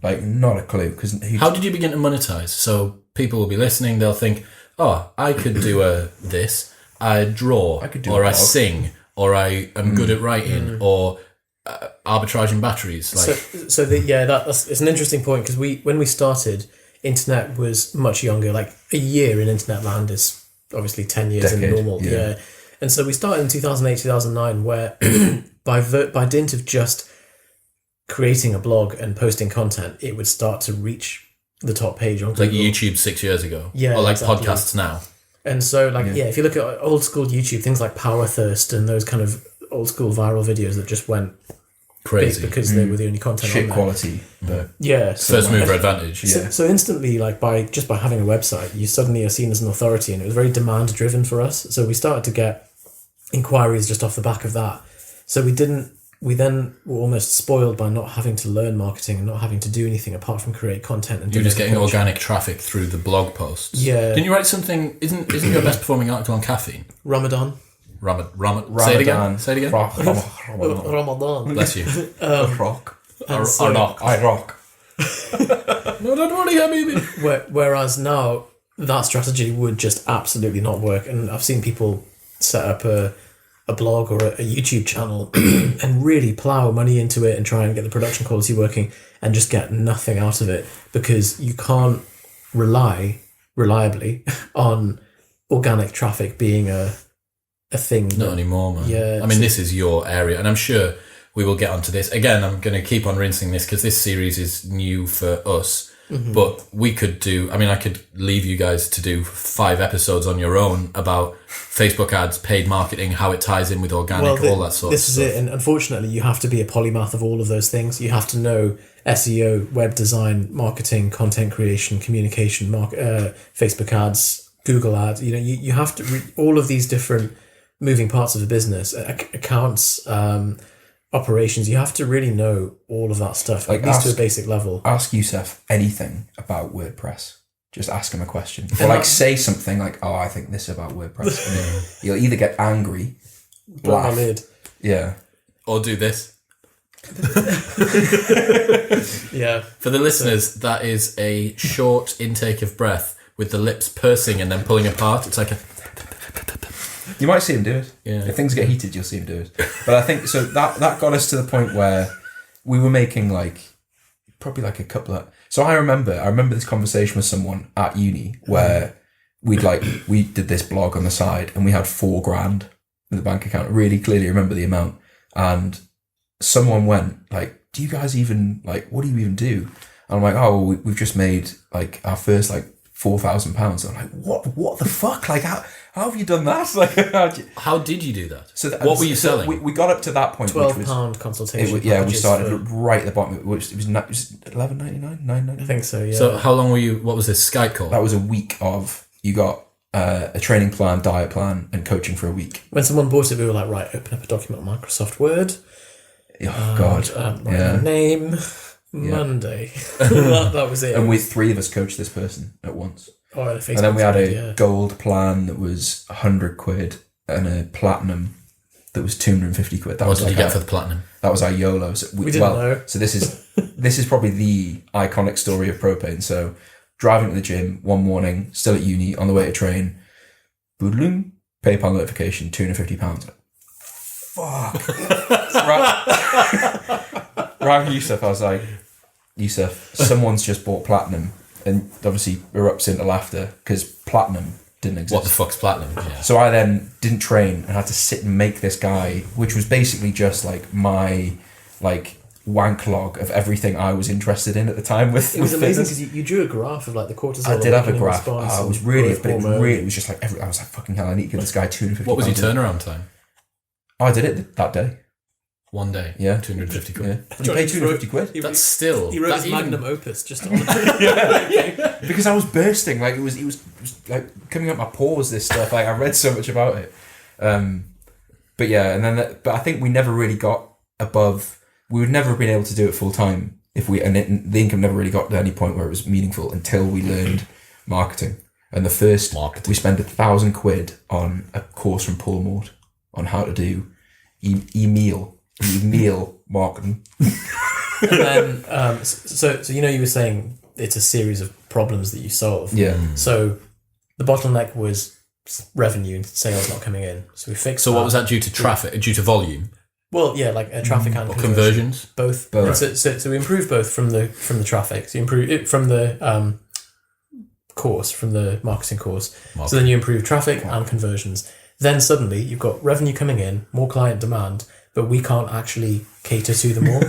like not a clue. How did you begin to monetize? So people will be listening, they'll think, oh, I could do this. I draw, or I sing, or I am good at writing, or arbitraging batteries. Like, it's an interesting point, because when we started, internet was much younger. Like a year in internet land is obviously 10 years in normal. Yeah. And so we started in 2008, 2009, where by dint of just creating a blog and posting content, it would start to reach the top page on Google. Like YouTube 6 years ago. Yeah, or like exactly. podcasts now. And so if you look at old school YouTube, things like Power Thirst and those kind of old school viral videos that just went crazy big because they were the only content shit on there. quality. But First mover advantage. So instantly, like by having a website, you suddenly are seen as an authority, and it was very demand driven for us. So we started to get inquiries just off the back of that. So we then were almost spoiled by not having to learn marketing and not having to do anything apart from create content. And you're just getting organic traffic through the blog posts. Yeah. Didn't you write something? Isn't your best performing article on caffeine? Ramadan. Say it again. Say it again. Ramadan. Bless you. Rock. I rock. No, don't worry, Habibi. Whereas now, that strategy would just absolutely not work. And I've seen people set up a blog or a YouTube channel and really plow money into it and try and get the production quality working and just get nothing out of it because you can't rely reliably on organic traffic being a thing. Not anymore, man. Yeah, I mean, this is your area, and I'm sure we will get onto this. Again, I'm going to keep on rinsing this because this series is new for us. Mm-hmm. But we could do, I mean, I could leave you guys to do 5 episodes on your own about Facebook ads, paid marketing, how it ties in with organic, all that sort of stuff. This is it. And unfortunately, you have to be a polymath of all of those things. You have to know SEO, web design, marketing, content creation, communication, Facebook ads, Google ads. You know, you have to read all of these different moving parts of the business, accounts, operations. You have to really know all of that stuff, like at least to a basic level. Ask Yusef anything about WordPress. Just ask him a question. Or like say something like, oh, I think this about WordPress. And then you'll either get angry, laugh. Yeah. Or do this. Yeah. For the listeners, that is a short intake of breath with the lips pursing and then pulling apart. It's like a... You might see him do it. Yeah. If things get heated, you'll see him do it. But I think, so that got us to the point where we were making probably a couple of... So I remember this conversation with someone at uni where we did this blog on the side and we had $4,000 in the bank account. Really clearly remember the amount. And someone went do you guys even, what do you even do? And I'm like, oh, well, we've just made our first £4,000. I'm like, what the fuck? How have you done that? How did you do that? So what were you selling? We got up to that point. £12 consultation. We started right at the bottom. It was $11.99, $9.99. I think so. Yeah. So how long were you? What was this Skype call? That was a week of you got a training plan, diet plan, and coaching for a week. When someone bought it, we were like, right, open up a document on Microsoft Word. Oh God! Write a name. Monday. that was it. And we 3 of us coached this person at once. Oh, and then we had a gold plan that was £100 and a platinum that was £250. What did you get for the platinum? That was our YOLO. So we didn't know. So this is probably the iconic story of Propane. So driving to the gym one morning, still at uni, on the way to train, boodling, PayPal notification, £250. Fuck. Right, Yusef, I was like, Yusef, someone's just bought platinum. And obviously erupts into laughter because platinum didn't exist. What the fuck's platinum? Yeah. So I then didn't train and had to sit and make this guy, which was basically just my wank log of everything I was interested in at the time. It was amazing because you drew a graph of the cortisol. I did have a graph. It was really, but it was just I was like, fucking hell, I need to give this guy £250. What was your turnaround time? Oh, I did it that day. One day, yeah, £250. Yeah. You paid £250. That's still. He wrote his magnum opus just on it. Because I was bursting. It was coming up my pores. This stuff. I read so much about it. But yeah, and then but I think we never really got above. We would never have been able to do it full time the income never really got to any point where it was meaningful until we learned marketing. And the first we spent £1,000 on a course from Paul Mort on how to do email marketing. And then so you were saying it's a series of problems that you solve. Yeah. So the bottleneck was revenue and sales not coming in. So we fixed. So what was that due to traffic? Due to volume? Well, yeah, traffic and conversions. Both. So we improved both from the traffic. So you improve it from the course, from the marketing course. So then you improve traffic and conversions. Then suddenly you've got revenue coming in, more client demand, but we can't actually cater to them all.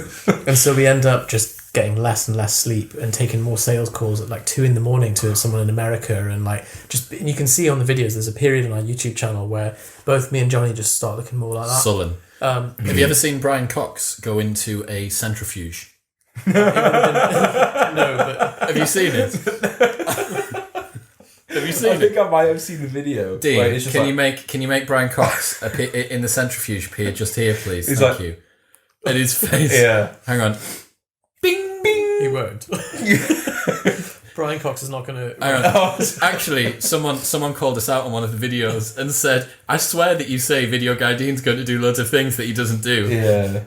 And so we end up just getting less and less sleep and taking more sales calls at 2 a.m. to someone in America. And and you can see on the videos, there's a period on our YouTube channel where both me and Jonny just start looking more like that. Sullen. Have you ever seen Brian Cox go into a centrifuge? No, but... Have you seen it? Have you seen it? I think I might have seen the video. Dean, can you make Brian Cox appear in the centrifuge appear just here, please? Thank you. And his face. Yeah. Hang on. Bing, bing. He won't. Brian Cox is not going to... Actually, someone called us out on one of the videos and said, I swear that you say Video Guy Dean's going to do loads of things that he doesn't do. Yeah.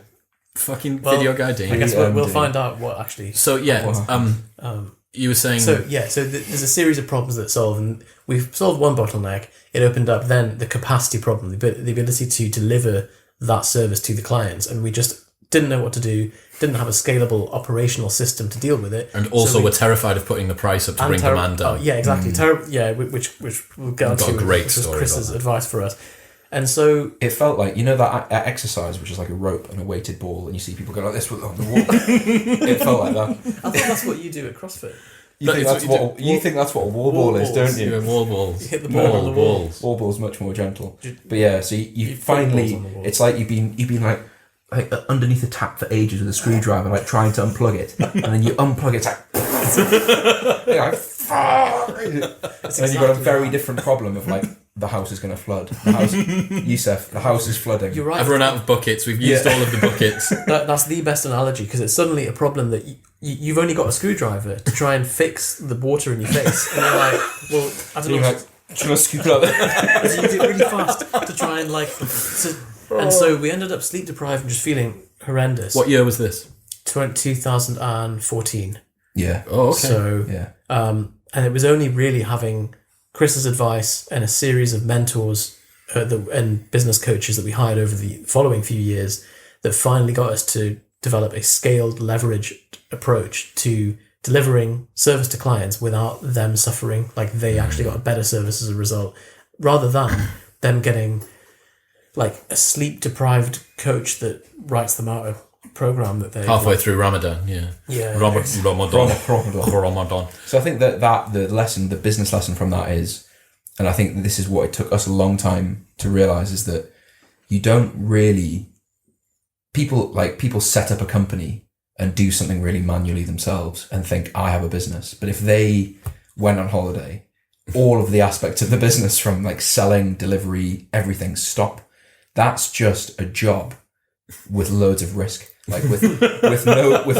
Fucking Video Guy Dean. I guess we'll find out what actually... So, yeah. you were saying... So there's a series of problems that solve, and we've solved one bottleneck. It opened up then the capacity problem, the ability to deliver that service to the clients, and we just didn't know what to do, didn't have a scalable operational system to deal with it. And also we're terrified of putting the price up to bring demand down. Oh, yeah, exactly. Which we'll get onto, which was Chris's advice for us. And so it felt like, you know, that exercise which is like a rope and a weighted ball, and you see people go like this on the wall. It felt like that. I think that's what you do at CrossFit. You think that's what a wall ball is, don't you? Yeah, wall balls. You hit the ball on the wall. Wall ball's much more gentle. But yeah, so you finally, it's like you've been like underneath a tap for ages with a screwdriver, like trying to unplug it, and then you unplug it, it's like, you're like, fuck! And then you've got a very different problem of like, the house is going to flood. Yusef, the house is flooding. You're right. I've run out of buckets. We've used all of the buckets. That's the best analogy, because it's suddenly a problem that you've only got a screwdriver to try and fix the water in your face. And you're like, well, I don't know. Trying to scoop it up. So you do it really fast to try and and so we ended up sleep deprived and just feeling horrendous. What year was this? 2014. Yeah. Oh, okay. So, yeah. And it was only really having Chris's advice and a series of mentors and business coaches that we hired over the following few years that finally got us to develop a scaled, leveraged approach to delivering service to clients without them suffering. Like, they actually got a better service as a result, rather than them getting like a sleep deprived coach that writes them out a program that they halfway through Ramadan. Ramadan. So I think that the business lesson from that is, and I think this is what it took us a long time to realize, is that you don't really, people set up a company and do something really manually themselves and think, I have a business. But if they went on holiday, all of the aspects of the business, from like selling, delivery, everything, stop. That's just a job with loads of risk, like with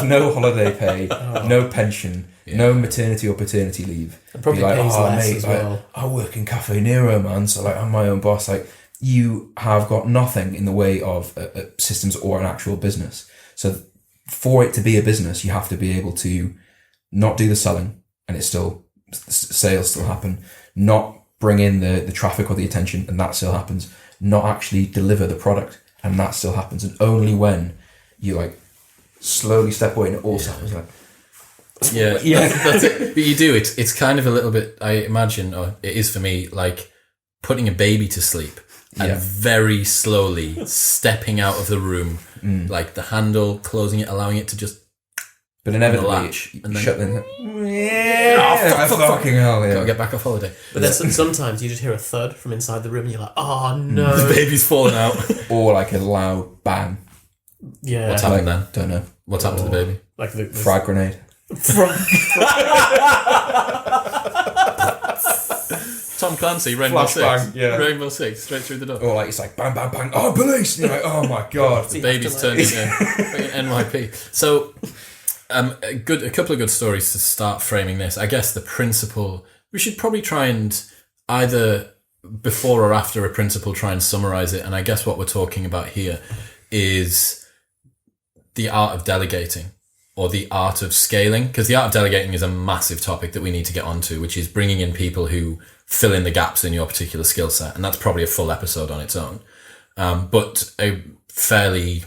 no holiday pay, no pension, no maternity or paternity leave. And probably pays less as well. I work in Cafe Nero, man, so like I'm my own boss. Like, you have got nothing in the way of systems or an actual business. So for it to be a business, you have to be able to not do the selling, and it's still, sales still happen, not bring in the traffic or the attention, and that still happens, not actually deliver the product, and that still happens. And only when you like slowly step away and it all happens, like, that's it. But you do, it's kind of a little bit, I imagine, or it is for me, like putting a baby to sleep and very slowly stepping out of the room, like the handle, closing it, allowing it to just, but inevitably latch, and then shut them. Fucking hell, yeah. Gotta get back off holiday. But then sometimes you just hear a thud from inside the room and you're like, oh no. The baby's falling out. Or like a loud bang. Yeah. What's happened then? Don't know. What's happened to the baby? Like the Frag grenade. Tom Clancy, Rainbow Six. Flashbang, yeah. Rainbow Six, straight through the door. Or like, it's like bang, bang, bang. Oh, police! And you're like, oh my god. The baby's turned into NYP. So, a couple of good stories to start framing this. I guess the principle, we should probably try and either before or after a principle try and summarize it. And I guess what we're talking about here is the art of delegating, or the art of scaling, because the art of delegating is a massive topic that we need to get onto, which is bringing in people who fill in the gaps in your particular skill set. And that's probably a full episode on its own. But a fairly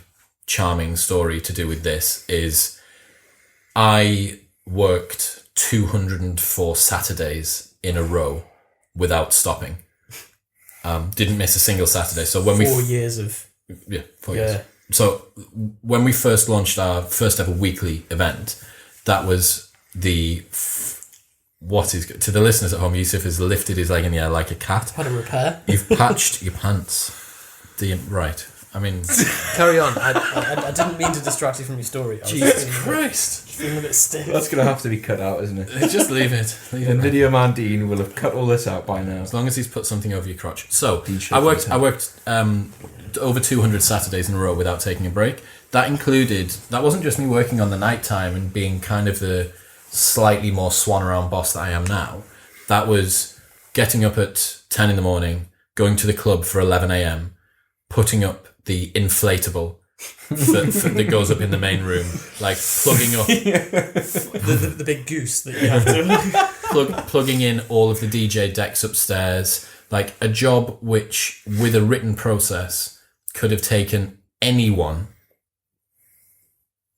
charming story to do with this is I worked 204 Saturdays in a row without stopping. Didn't miss a single Saturday. So when 4 years of... Yeah, 4 years. So when we first launched our first ever weekly event, that was what is, to the listeners at home, Yusef has lifted his leg in the air like a cat. Had a repair. You've patched your pants. Right. I mean... Carry on. I didn't mean to distract you from your story. Jesus Christ. Feeling a bit stiff. That's going to have to be cut out, isn't it? Just leave it. And Video Man Dean will have cut all this out by now. As long as he's put something over your crotch. So, I worked over 200 Saturdays in a row without taking a break. That wasn't just me working on the night time and being kind of the slightly more swan around boss that I am now. That was getting up at 10 in the morning, going to the club for 11 a.m, putting up the inflatable that goes up in the main room, like plugging up the big goose that you have to plugging in all of the DJ decks upstairs, like a job which, with a written process, could have taken anyone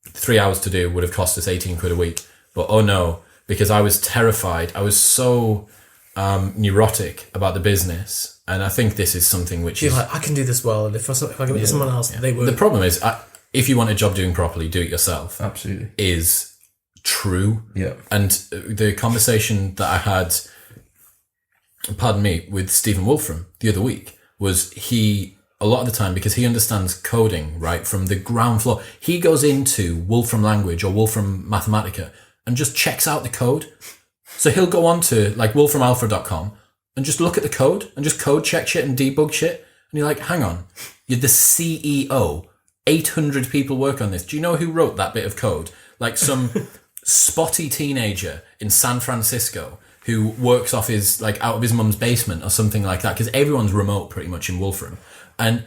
3 hours to do, would have cost us 18 quid a week. But oh no, because I was terrified. I was so neurotic about the business. And I think this is something which You're is... like, I can do this well, and if I give it to someone else, they won't. The problem is, if you want a job doing properly, do it yourself. Absolutely. Is true. Yeah. And the conversation that I had, pardon me, with Stephen Wolfram the other week was a lot of the time, because he understands coding, right, from the ground floor, he goes into Wolfram Language or Wolfram Mathematica and just checks out the code. So he'll go on to like wolframalpha.com and just look at the code and just code check shit and debug shit. And you're like, hang on, you're the CEO. 800 people work on this. Do you know who wrote that bit of code? Like some spotty teenager in San Francisco who works off his, like, out of his mum's basement or something like that. Because everyone's remote pretty much in Wolfram. And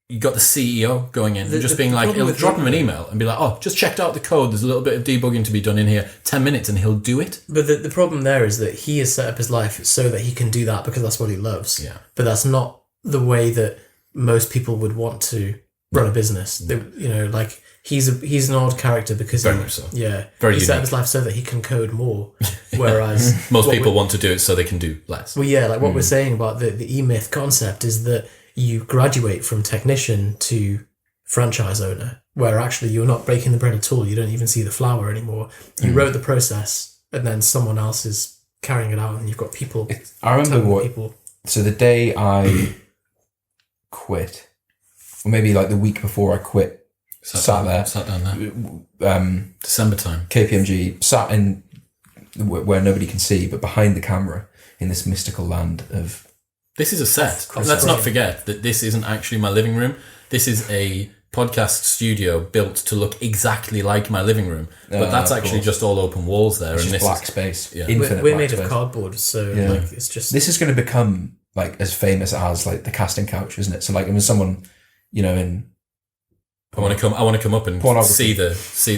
you got the CEO going in and just being like, he'll drop him an email and be like, oh, just checked out the code. There's a little bit of debugging to be done in here. 10 minutes and he'll do it. But the problem there is that he has set up his life so that he can do that because that's what he loves. Yeah. But that's not the way that most people would want to run a business. They, like he's an odd character because Very much so. Yeah. Very he unique. set up his life so that he can code more. Whereas most people want to do it so they can do less. Well, yeah, like what we're saying about the E-Myth concept is that you graduate from technician to franchise owner, where actually you're not breaking the bread at all. You don't even see the flour anymore. You wrote the process and then someone else is carrying it out and you've got people. I remember so the day I quit, or maybe like the week before I quit, sat down there. December time. KPMG, sat in where nobody can see, but behind the camera in this mystical land of... This is a set. Let's not forget that this isn't actually my living room. This is a podcast studio built to look exactly like my living room. But that's actually just all open walls there. It's and just this black space. Yeah. Infinite We're black made space. of cardboard, so like it's just... This is going to become like as famous as like the casting couch, isn't it? So like when someone, in... I want to come up and Pornography.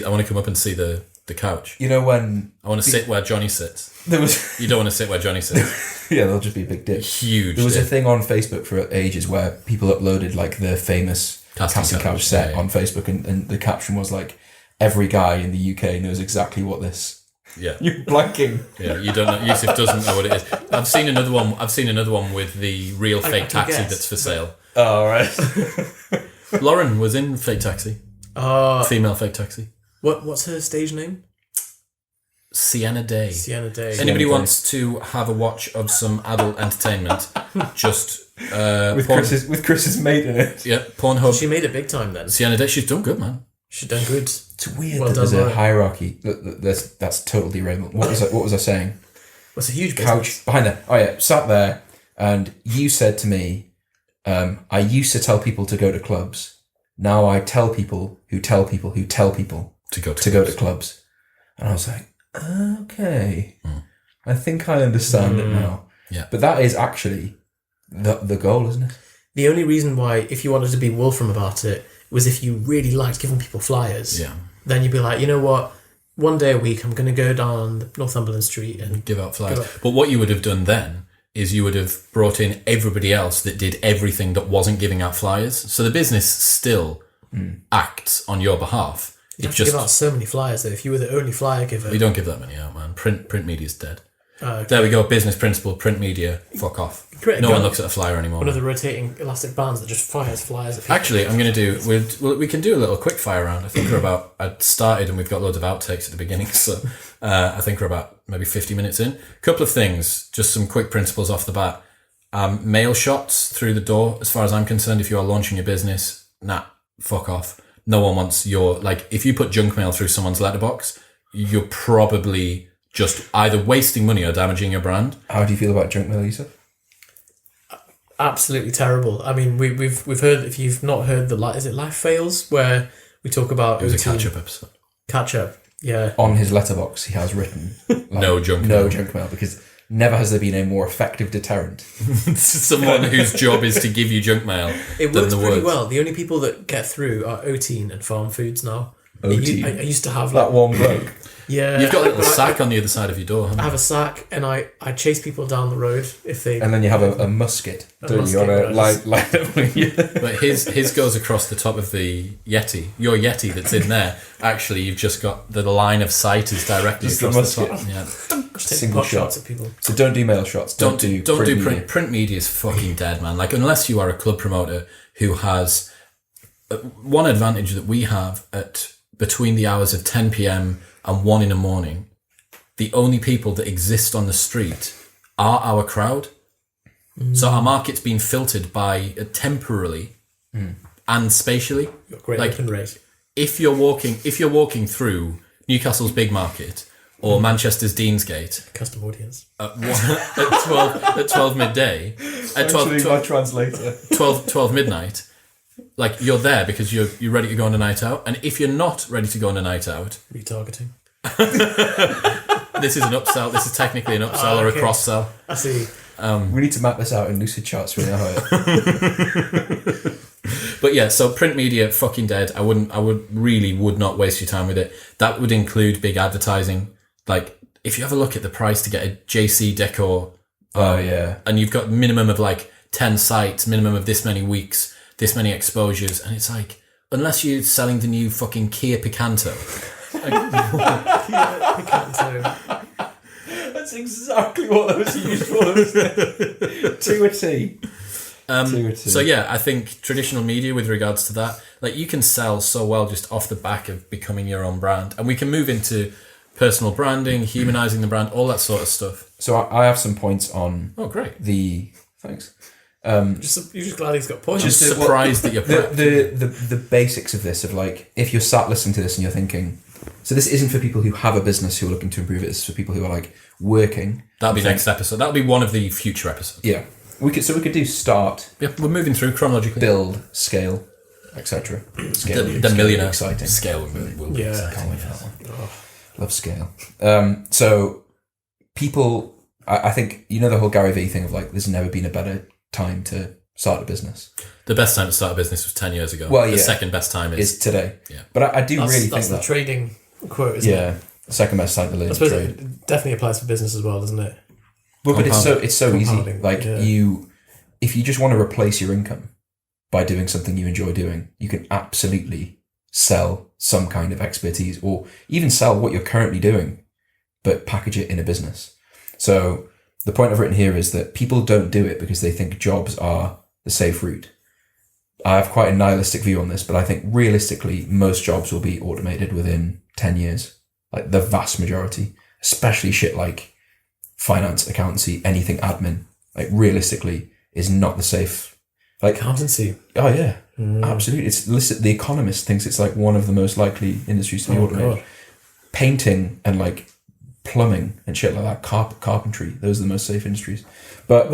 I want to come up and see the couch. When... I want to sit where Johnny sits. There was... You don't want to sit where Johnny sits. Yeah, they'll just be a big dick. Huge. There was dick. a thing on Facebook for ages where people uploaded like the famous casting couch set on Facebook, and the caption was like, every guy in the UK knows exactly what this... Yeah. You're blanking. Yeah, you don't know. Yusuf doesn't know what it is. I've seen another one with the real fake taxi that's for sale. Oh, right. Lauren was in Fake Taxi. Female Fake Taxi. What's her stage name? Sienna Day. Sienna Day. Anybody wants to have a watch of some adult entertainment, just with Chris's mate in it. Yeah, Pornhub. She made it big time then. Sienna Day, she's done good, man. She's done good. It's weird Well that there's done, a Lauren. hierarchy. That's total derailment. What was I saying? What's a huge Couch business? behind there. Oh yeah, sat there, and you said to me, I used to tell people to go to clubs. Now I tell people who tell people who tell people to go to clubs. And I was like, okay, I think I understand it now. Yeah. But that is actually the goal, isn't it? The only reason why, if you wanted to be Wolfram about it, was if you really liked giving people flyers. Yeah. Then you'd be like, you know what? One day a week, I'm going to go down Northumberland Street and give out flyers. But what you would have done then is you would have brought in everybody else that did everything that wasn't giving out flyers. So the business still acts on your behalf. You have to give out so many flyers though. If you were the only flyer giver, we don't give that many out, man. Print media's dead. Okay. There we go. Business principle. Print media. Fuck off. No one looks at a flyer anymore. One of the rotating elastic bands that just fires flyers at people. Actually, I'm going to do. We can do a little quick fire round. I think I started and we've got loads of outtakes at the beginning, so I think we're about maybe 50 minutes in. Couple of things, just some quick principles off the bat. Mail shots through the door. As far as I'm concerned, if you are launching your business, fuck off. No one wants if you put junk mail through someone's letterbox, you're probably just either wasting money or damaging your brand. How do you feel about junk mail, Yusuf? Absolutely terrible. I mean, we've heard, if you've not heard is it Life Fails, where we talk about... It was a catch-up episode. Catch-up, yeah. On his letterbox, he has written... no junk mail because never has there been a more effective deterrent. Someone whose job is to give you junk mail. It works pretty well. The only people that get through are Oteen and Farm Foods now. Oteen. I used to have That one bloke. Yeah, you've got a little sack on the other side of your door. I have a sack, and I chase people down the road if they. And then you have a musket, don't you? On a line. But his goes across the top of the Yeti. Your Yeti that's in there. Actually, you've just got the line of sight is directly Just across the the top. Yeah. Single shot. shots at people. So don't do mail shots. Don't do print media. Print media is fucking dead, man. Like, unless you are a club promoter who has one advantage that we have at between the hours of 10 p.m. and 1 in the morning, the only people that exist on the street are our crowd. So our market's been filtered by temporarily and spatially. Great open rate. If you're walking through Newcastle's Big Market or Manchester's Deansgate Custom audience. at 12 midday, at 12 translator. 12 midnight, like, you're there because you're ready to go on a night out. And if you're not ready to go on a night out, Retargeting. this is an upsell. This is technically an upsell or a cross sell. I see. We need to map this out in lucid charts. We know how it. But yeah, so print media, fucking dead. I would not waste your time with it. That would include big advertising. Like, if you have a look at the price to get a JC Decor, and you've got minimum of like 10 sites, minimum of this many weeks, this many exposures, and it's like, unless you're selling the new fucking Kia Picanto. That's exactly what that was used for. To a T. So yeah, I think traditional media with regards to that, like, you can sell so well just off the back of becoming your own brand, and we can move into personal branding, humanizing the brand, all that sort of stuff. So I have some points on. Oh, great! Thanks. You're just glad he's got points. Just surprised that you're prepped. The basics of this, of like, if you're sat listening to this and you're thinking, so this isn't for people who have a business who are looking to improve it. It's for people who are like working. That'll be next episode. That'll be one of the future episodes. Yeah, we could do start. Yeah, we're moving through chronologically. Build, scale, etc. Scale. The millionaire exciting. Scale will be exciting. Can't wait for that one. Love scale. So people, I think, you know, the whole Gary Vee thing of like, there's never been a better time to start a business. The best time to start a business was 10 years ago. Well, yeah. The second best time is today. Yeah. But I do really think that's the trading quote, isn't it? Yeah. The second best time to learn I to suppose trade. it definitely applies for business as well, doesn't it? Well, but it's so easy. Compounding, Like, yeah. if you just want to replace your income by doing something you enjoy doing, you can absolutely sell some kind of expertise, or even sell what you're currently doing, but package it in a business. So the point I've written here is that people don't do it because they think jobs are the safe route. I have quite a nihilistic view on this, but I think realistically, most jobs will be automated within 10 years. Like, the vast majority, especially shit like finance, accountancy, anything admin, like, realistically is not the safe. Like, Accountancy. Oh yeah, absolutely. It's listed. The Economist thinks it's like one of the most likely industries to be automated. God. Painting and like plumbing and shit like that, carpentry. Those are the most safe industries. But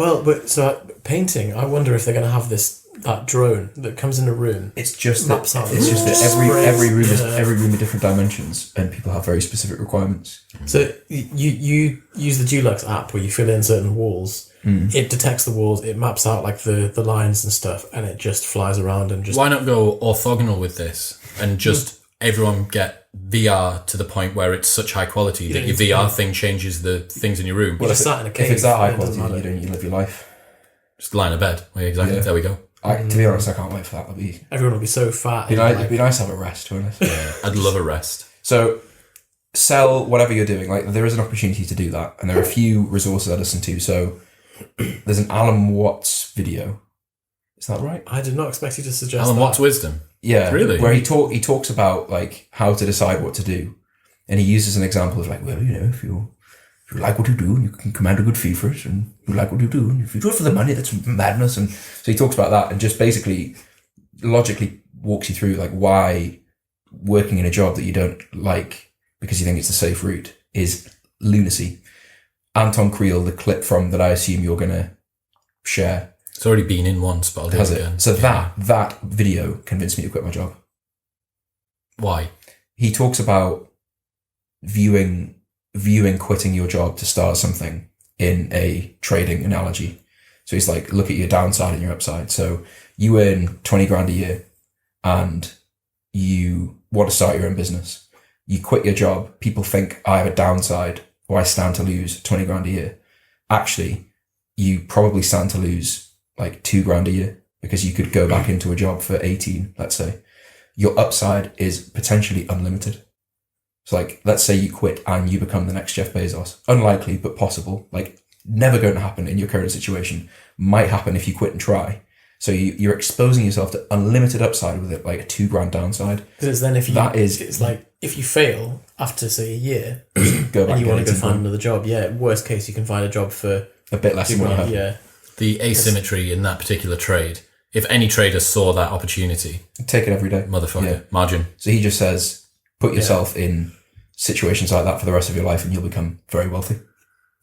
So painting. I wonder if they're going to have that drone that comes in a room. it's just Maps that out. every room is Yeah. every room with different dimensions, and people have very specific requirements. So you use the Dulux app where you fill in certain walls. It detects the walls. It maps out like the lines and stuff, and it just flies around and just. Why not go orthogonal with this and just everyone get VR to the point where it's such high quality that your VR thing changes the things in your room? Well, sat in a cave. If it's that high it doesn't quality, matter. you live your life. Just lie in a bed. Yeah, exactly. Yeah. There we go. To be honest, I can't wait for that. Everyone will be so fat. It'd be nice to have a rest, to be honest. Yeah, I'd love a rest. So sell whatever you're doing. Like, there is an opportunity to do that, and there are a few resources I listen to. So there's an Alan Watts video. Is that right? I did not expect you to suggest Alan that. Watts' wisdom. Yeah, Really? Where he talks about like how to decide what to do, and he uses an example of like, well, you know, if you like what you do, you can command a good fee for it, and you like what you do, and if you do it for the money, that's madness. And so he talks about that, and just basically logically walks you through like why working in a job that you don't like because you think it's the safe route is lunacy. Anton Creel, the clip from that I assume you're gonna share. It's already been in once, but I'll do Has it it? again. So that video convinced me to quit my job. Why? He talks about viewing quitting your job to start something in a trading analogy. So he's like, look at your downside and your upside. So you earn 20 grand a year and you want to start your own business. You quit your job. People think I have a downside or I stand to lose 20 grand a year. Actually, you probably stand to lose like 2 grand a year because you could go back into a job for 18, let's say. Your upside is potentially unlimited. So like, let's say you quit and you become the next Jeff Bezos. Unlikely, but possible. Like, never going to happen in your current situation. Might happen if you quit and try. So you're exposing yourself to unlimited upside with it, like a 2 grand downside. Because then it's like, if you fail after, say, a year, go back and you want to go and find another job, worst case, you can find a job for a bit less than what you have. Yeah. The asymmetry in that particular trade. If any trader saw that opportunity, take it every day. Motherfucker. Margin. So he just says, put yourself in situations like that for the rest of your life and you'll become very wealthy.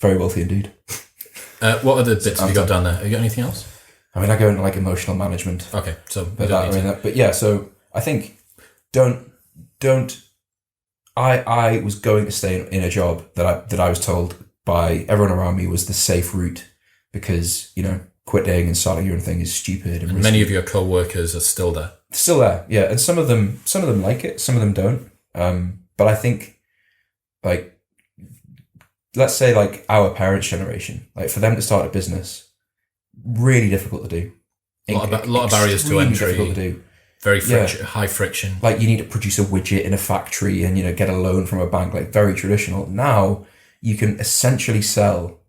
Very wealthy indeed. What other bits have you got down there? Have you got anything else? I mean, I go into like emotional management. Okay, so so I think I was going to stay in a job that I was told by everyone around me was the safe route because, you know, quitting and starting your own thing is stupid. And many of your co-workers are still there. Still there, yeah. And some of them like it, some of them don't. But I think, like, let's say like our parents' generation, like for them to start a business, really difficult to do. A lot of barriers to entry. Difficult to do. Very high friction. Like you need to produce a widget in a factory and, you know, get a loan from a bank, like very traditional. Now you can essentially sell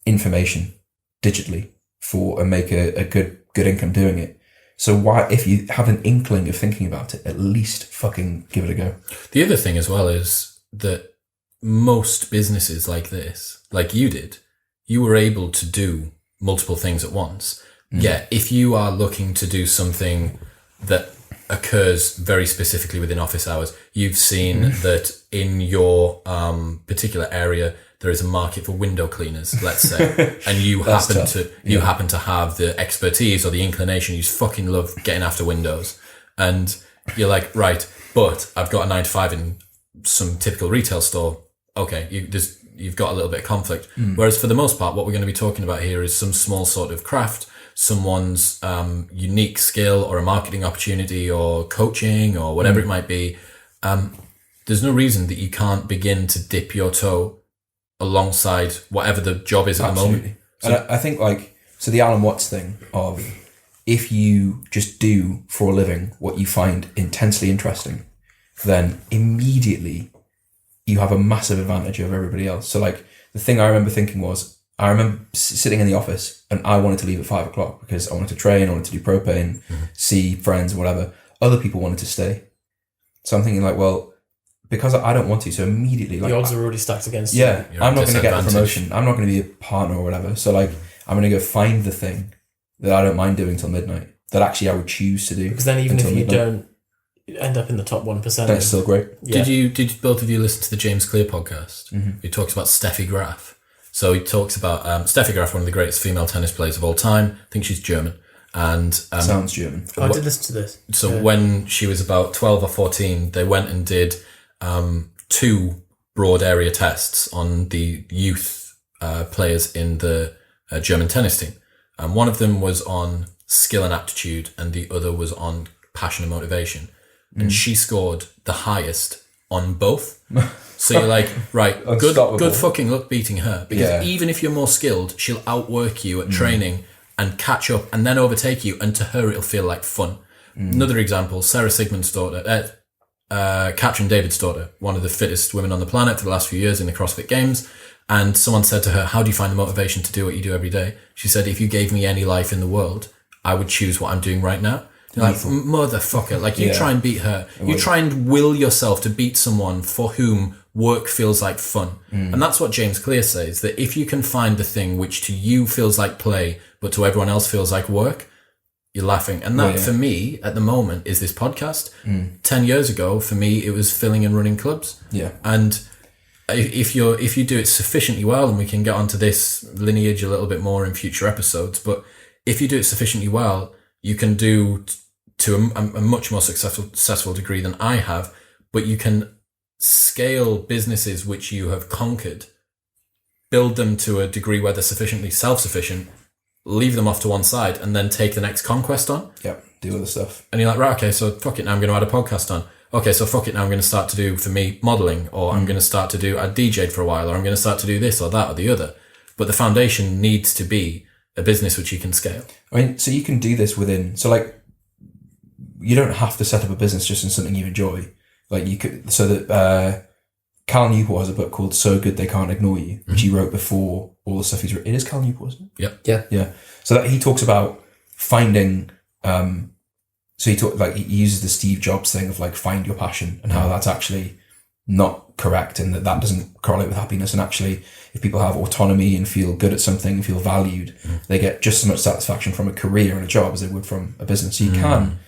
information digitally and make a good income doing it. So why, if you have an inkling of thinking about it, at least fucking give it a go. The other thing as well is that most businesses like this, like you did, you were able to do multiple things at once. Yeah, if you are looking to do something that occurs very specifically within office hours, you've seen that in your particular area there is a market for window cleaners, let's say, and you happen to have the expertise or the inclination. You just fucking love getting after windows, and you're like, right, but I've got a 9 to 5 in some typical retail store. Okay, you've got a little bit of conflict. Whereas for the most part, what we're going to be talking about here is some small sort of craft, someone's unique skill or a marketing opportunity or coaching or whatever it might be. There's no reason that you can't begin to dip your toe alongside whatever the job is at the moment. So, and I think so the Alan Watts thing of if you just do for a living what you find intensely interesting, then immediately you have a massive advantage over everybody else. So like the thing I remember thinking was, I remember sitting in the office and I wanted to leave at 5 o'clock because I wanted to train, I wanted to do propane, see friends, whatever. Other people wanted to stay. So I'm thinking like, well, because I don't want to, so immediately like the odds are already stacked against you. you. I'm not going to get the promotion. I'm not going to be a partner or whatever. So like, I'm going to go find the thing that I don't mind doing till midnight. That actually I would choose to do. Because then even if you don't end up in the top 1%, then it's still great. Yeah. Did both of you listen to the James Clear podcast? He talks about Steffi Graf. So he talks about Steffi Graf, one of the greatest female tennis players of all time. I think she's German. And sounds German. I did listen to this. So when she was about 12 or 14, they went and did 2 broad area tests on the youth players in the German tennis team. And one of them was on skill and aptitude and the other was on passion and motivation. And she scored the highest on both. So you're like, right, good fucking luck beating her. Because even if you're more skilled, she'll outwork you at training and catch up and then overtake you. And to her, it'll feel like fun. Another example, Sarah Sigmund's daughter, Katrin David's daughter, one of the fittest women on the planet for the last few years in the CrossFit Games. And someone said to her, how do you find the motivation to do what you do every day? She said, if you gave me any life in the world, I would choose what I'm doing right now. Like, motherfucker, like you try and beat her. You try and will yourself to beat someone for whom work feels like fun. And that's what James Clear says, that if you can find the thing which to you feels like play, but to everyone else feels like work, you're laughing. And that for me at the moment is this podcast. 10 years ago, for me, it was filling and running clubs. Yeah. And if you do it sufficiently well, and we can get onto this lineage a little bit more in future episodes, but if you do it sufficiently well, you can do to a much more successful degree than I have, but you can scale businesses which you have conquered build them to a degree where they're sufficiently self-sufficient, leave them off to one side, and then take the next conquest on. Yep, do other stuff. And you're like, right, okay, so fuck it, now I'm going to add a podcast on. Okay, so fuck it, now I'm going to start to do, for me, modelling, or I'm going to start to do, I DJ'd for a while, or I'm going to start to do this or that or the other. But the foundation needs to be a business which you can scale. I mean, so you can do this within, so like, you don't have to set up a business just in something you enjoy. Like you could, so that, Cal Newport has a book called So Good They Can't Ignore You, which he wrote before all the stuff he's written. It is Cal Newport, isn't it? Yep. Yeah. Yeah. So that he talks about finding, so he uses the Steve Jobs thing of like, find your passion, and how that's actually not correct, and that doesn't correlate with happiness. And actually, if people have autonomy and feel good at something and feel valued, they get just as much satisfaction from a career and a job as they would from a business. So you can,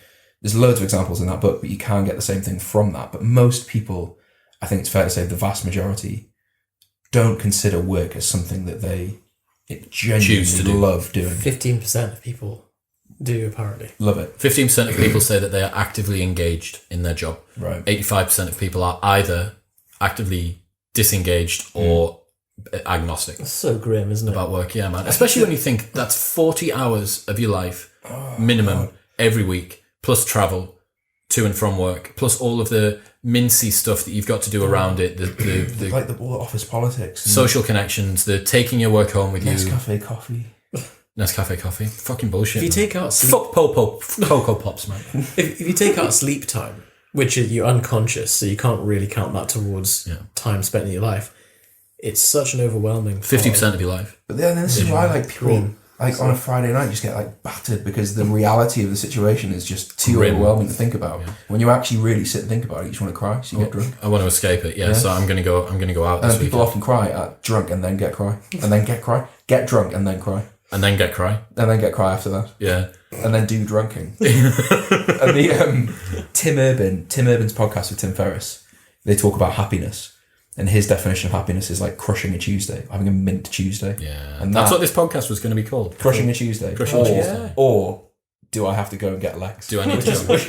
there's loads of examples in that book, but you can get the same thing from that. But most people, I think it's fair to say the vast majority, don't consider work as something that they genuinely love doing. 15% of people do, apparently. Love it. 15% of people say that they are actively engaged in their job. Right. 85% of people are either actively disengaged or agnostic. That's so grim, isn't it? About work, yeah, man. Especially when you think that's 40 hours of your life minimum every week, plus travel to and from work, plus all of the mincy stuff that you've got to do around it, the like all the office politics, social connections, the taking your work home with Nescafe coffee. Nescafe coffee, fucking bullshit. If you man. take out sleep, fuck Cocoa Pops, man. if you take out sleep time, which you're unconscious, so you can't really count that towards time spent in your life, it's such an overwhelming 50% of your life. But then this is why like people like on a Friday night just get like battered, because the reality of the situation is just too overwhelming to think about. Yeah. When you actually really sit and think about it, you just want to cry, so you get drunk. I want to escape it, so I'm gonna go out this And people often cry at drunk and then get cry. And then get cry. Get drunk and then cry. And then get cry. And then get cry after that. Yeah. And then do drunking. And the Tim Urban's podcast with Tim Ferriss, they talk about happiness. And his definition of happiness is like crushing a Tuesday, having a mint Tuesday. Yeah. And that's what this podcast was going to be called. Crushing a Tuesday. Or do I have to go and get Lex? Do I need to? Which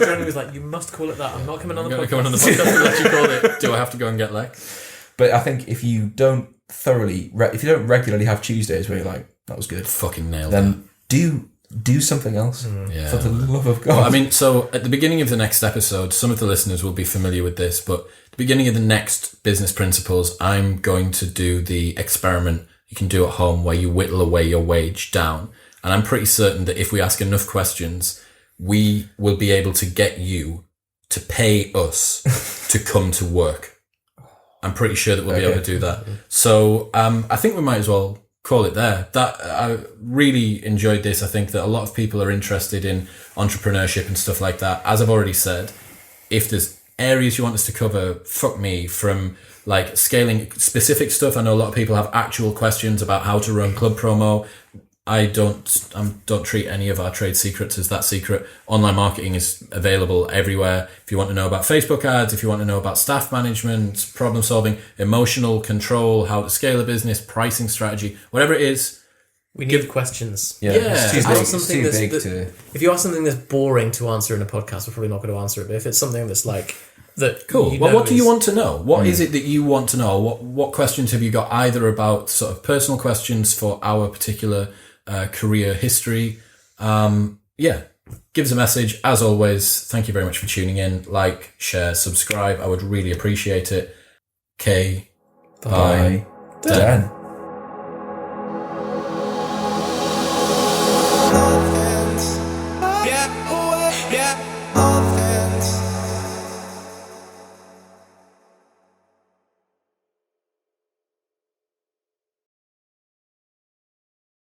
Jonny was like, you must call it that. I'm not coming on the podcast. Come on the podcast to let you call it. Do I have to go and get Lex? But I think if you don't regularly have Tuesdays where you're like, that was good, fucking nailed then do something else for the love of God. Well, I mean, so at the beginning of the next episode, some of the listeners will be familiar with this, but at the beginning of the next Business Principles, I'm going to do the experiment you can do at home where you whittle away your wage down. And I'm pretty certain that if we ask enough questions, we will be able to get you to pay us to come to work. I'm pretty sure that we'll be able to do that. So I think we might as well call it there. That I really enjoyed this. I think that a lot of people are interested in entrepreneurship and stuff like that. As I've already said, if there's areas you want us to cover, fuck me, from like scaling specific stuff. I know a lot of people have actual questions about how to run club promo. I don't treat any of our trade secrets as that secret. Online marketing is available everywhere. If you want to know about Facebook ads, if you want to know about staff management, problem solving, emotional control, how to scale a business, pricing strategy, whatever it is. We need questions. Yeah. If you ask something that's boring to answer in a podcast, we're probably not going to answer it. But if it's something that's like that, cool. Well, what do you want to know? What is it that you want to know? What questions have you got? Either about sort of personal questions for our particular career history. Give us a message. As always, thank you very much for tuning in. Like, share, subscribe. I would really appreciate it. Bye. Dan.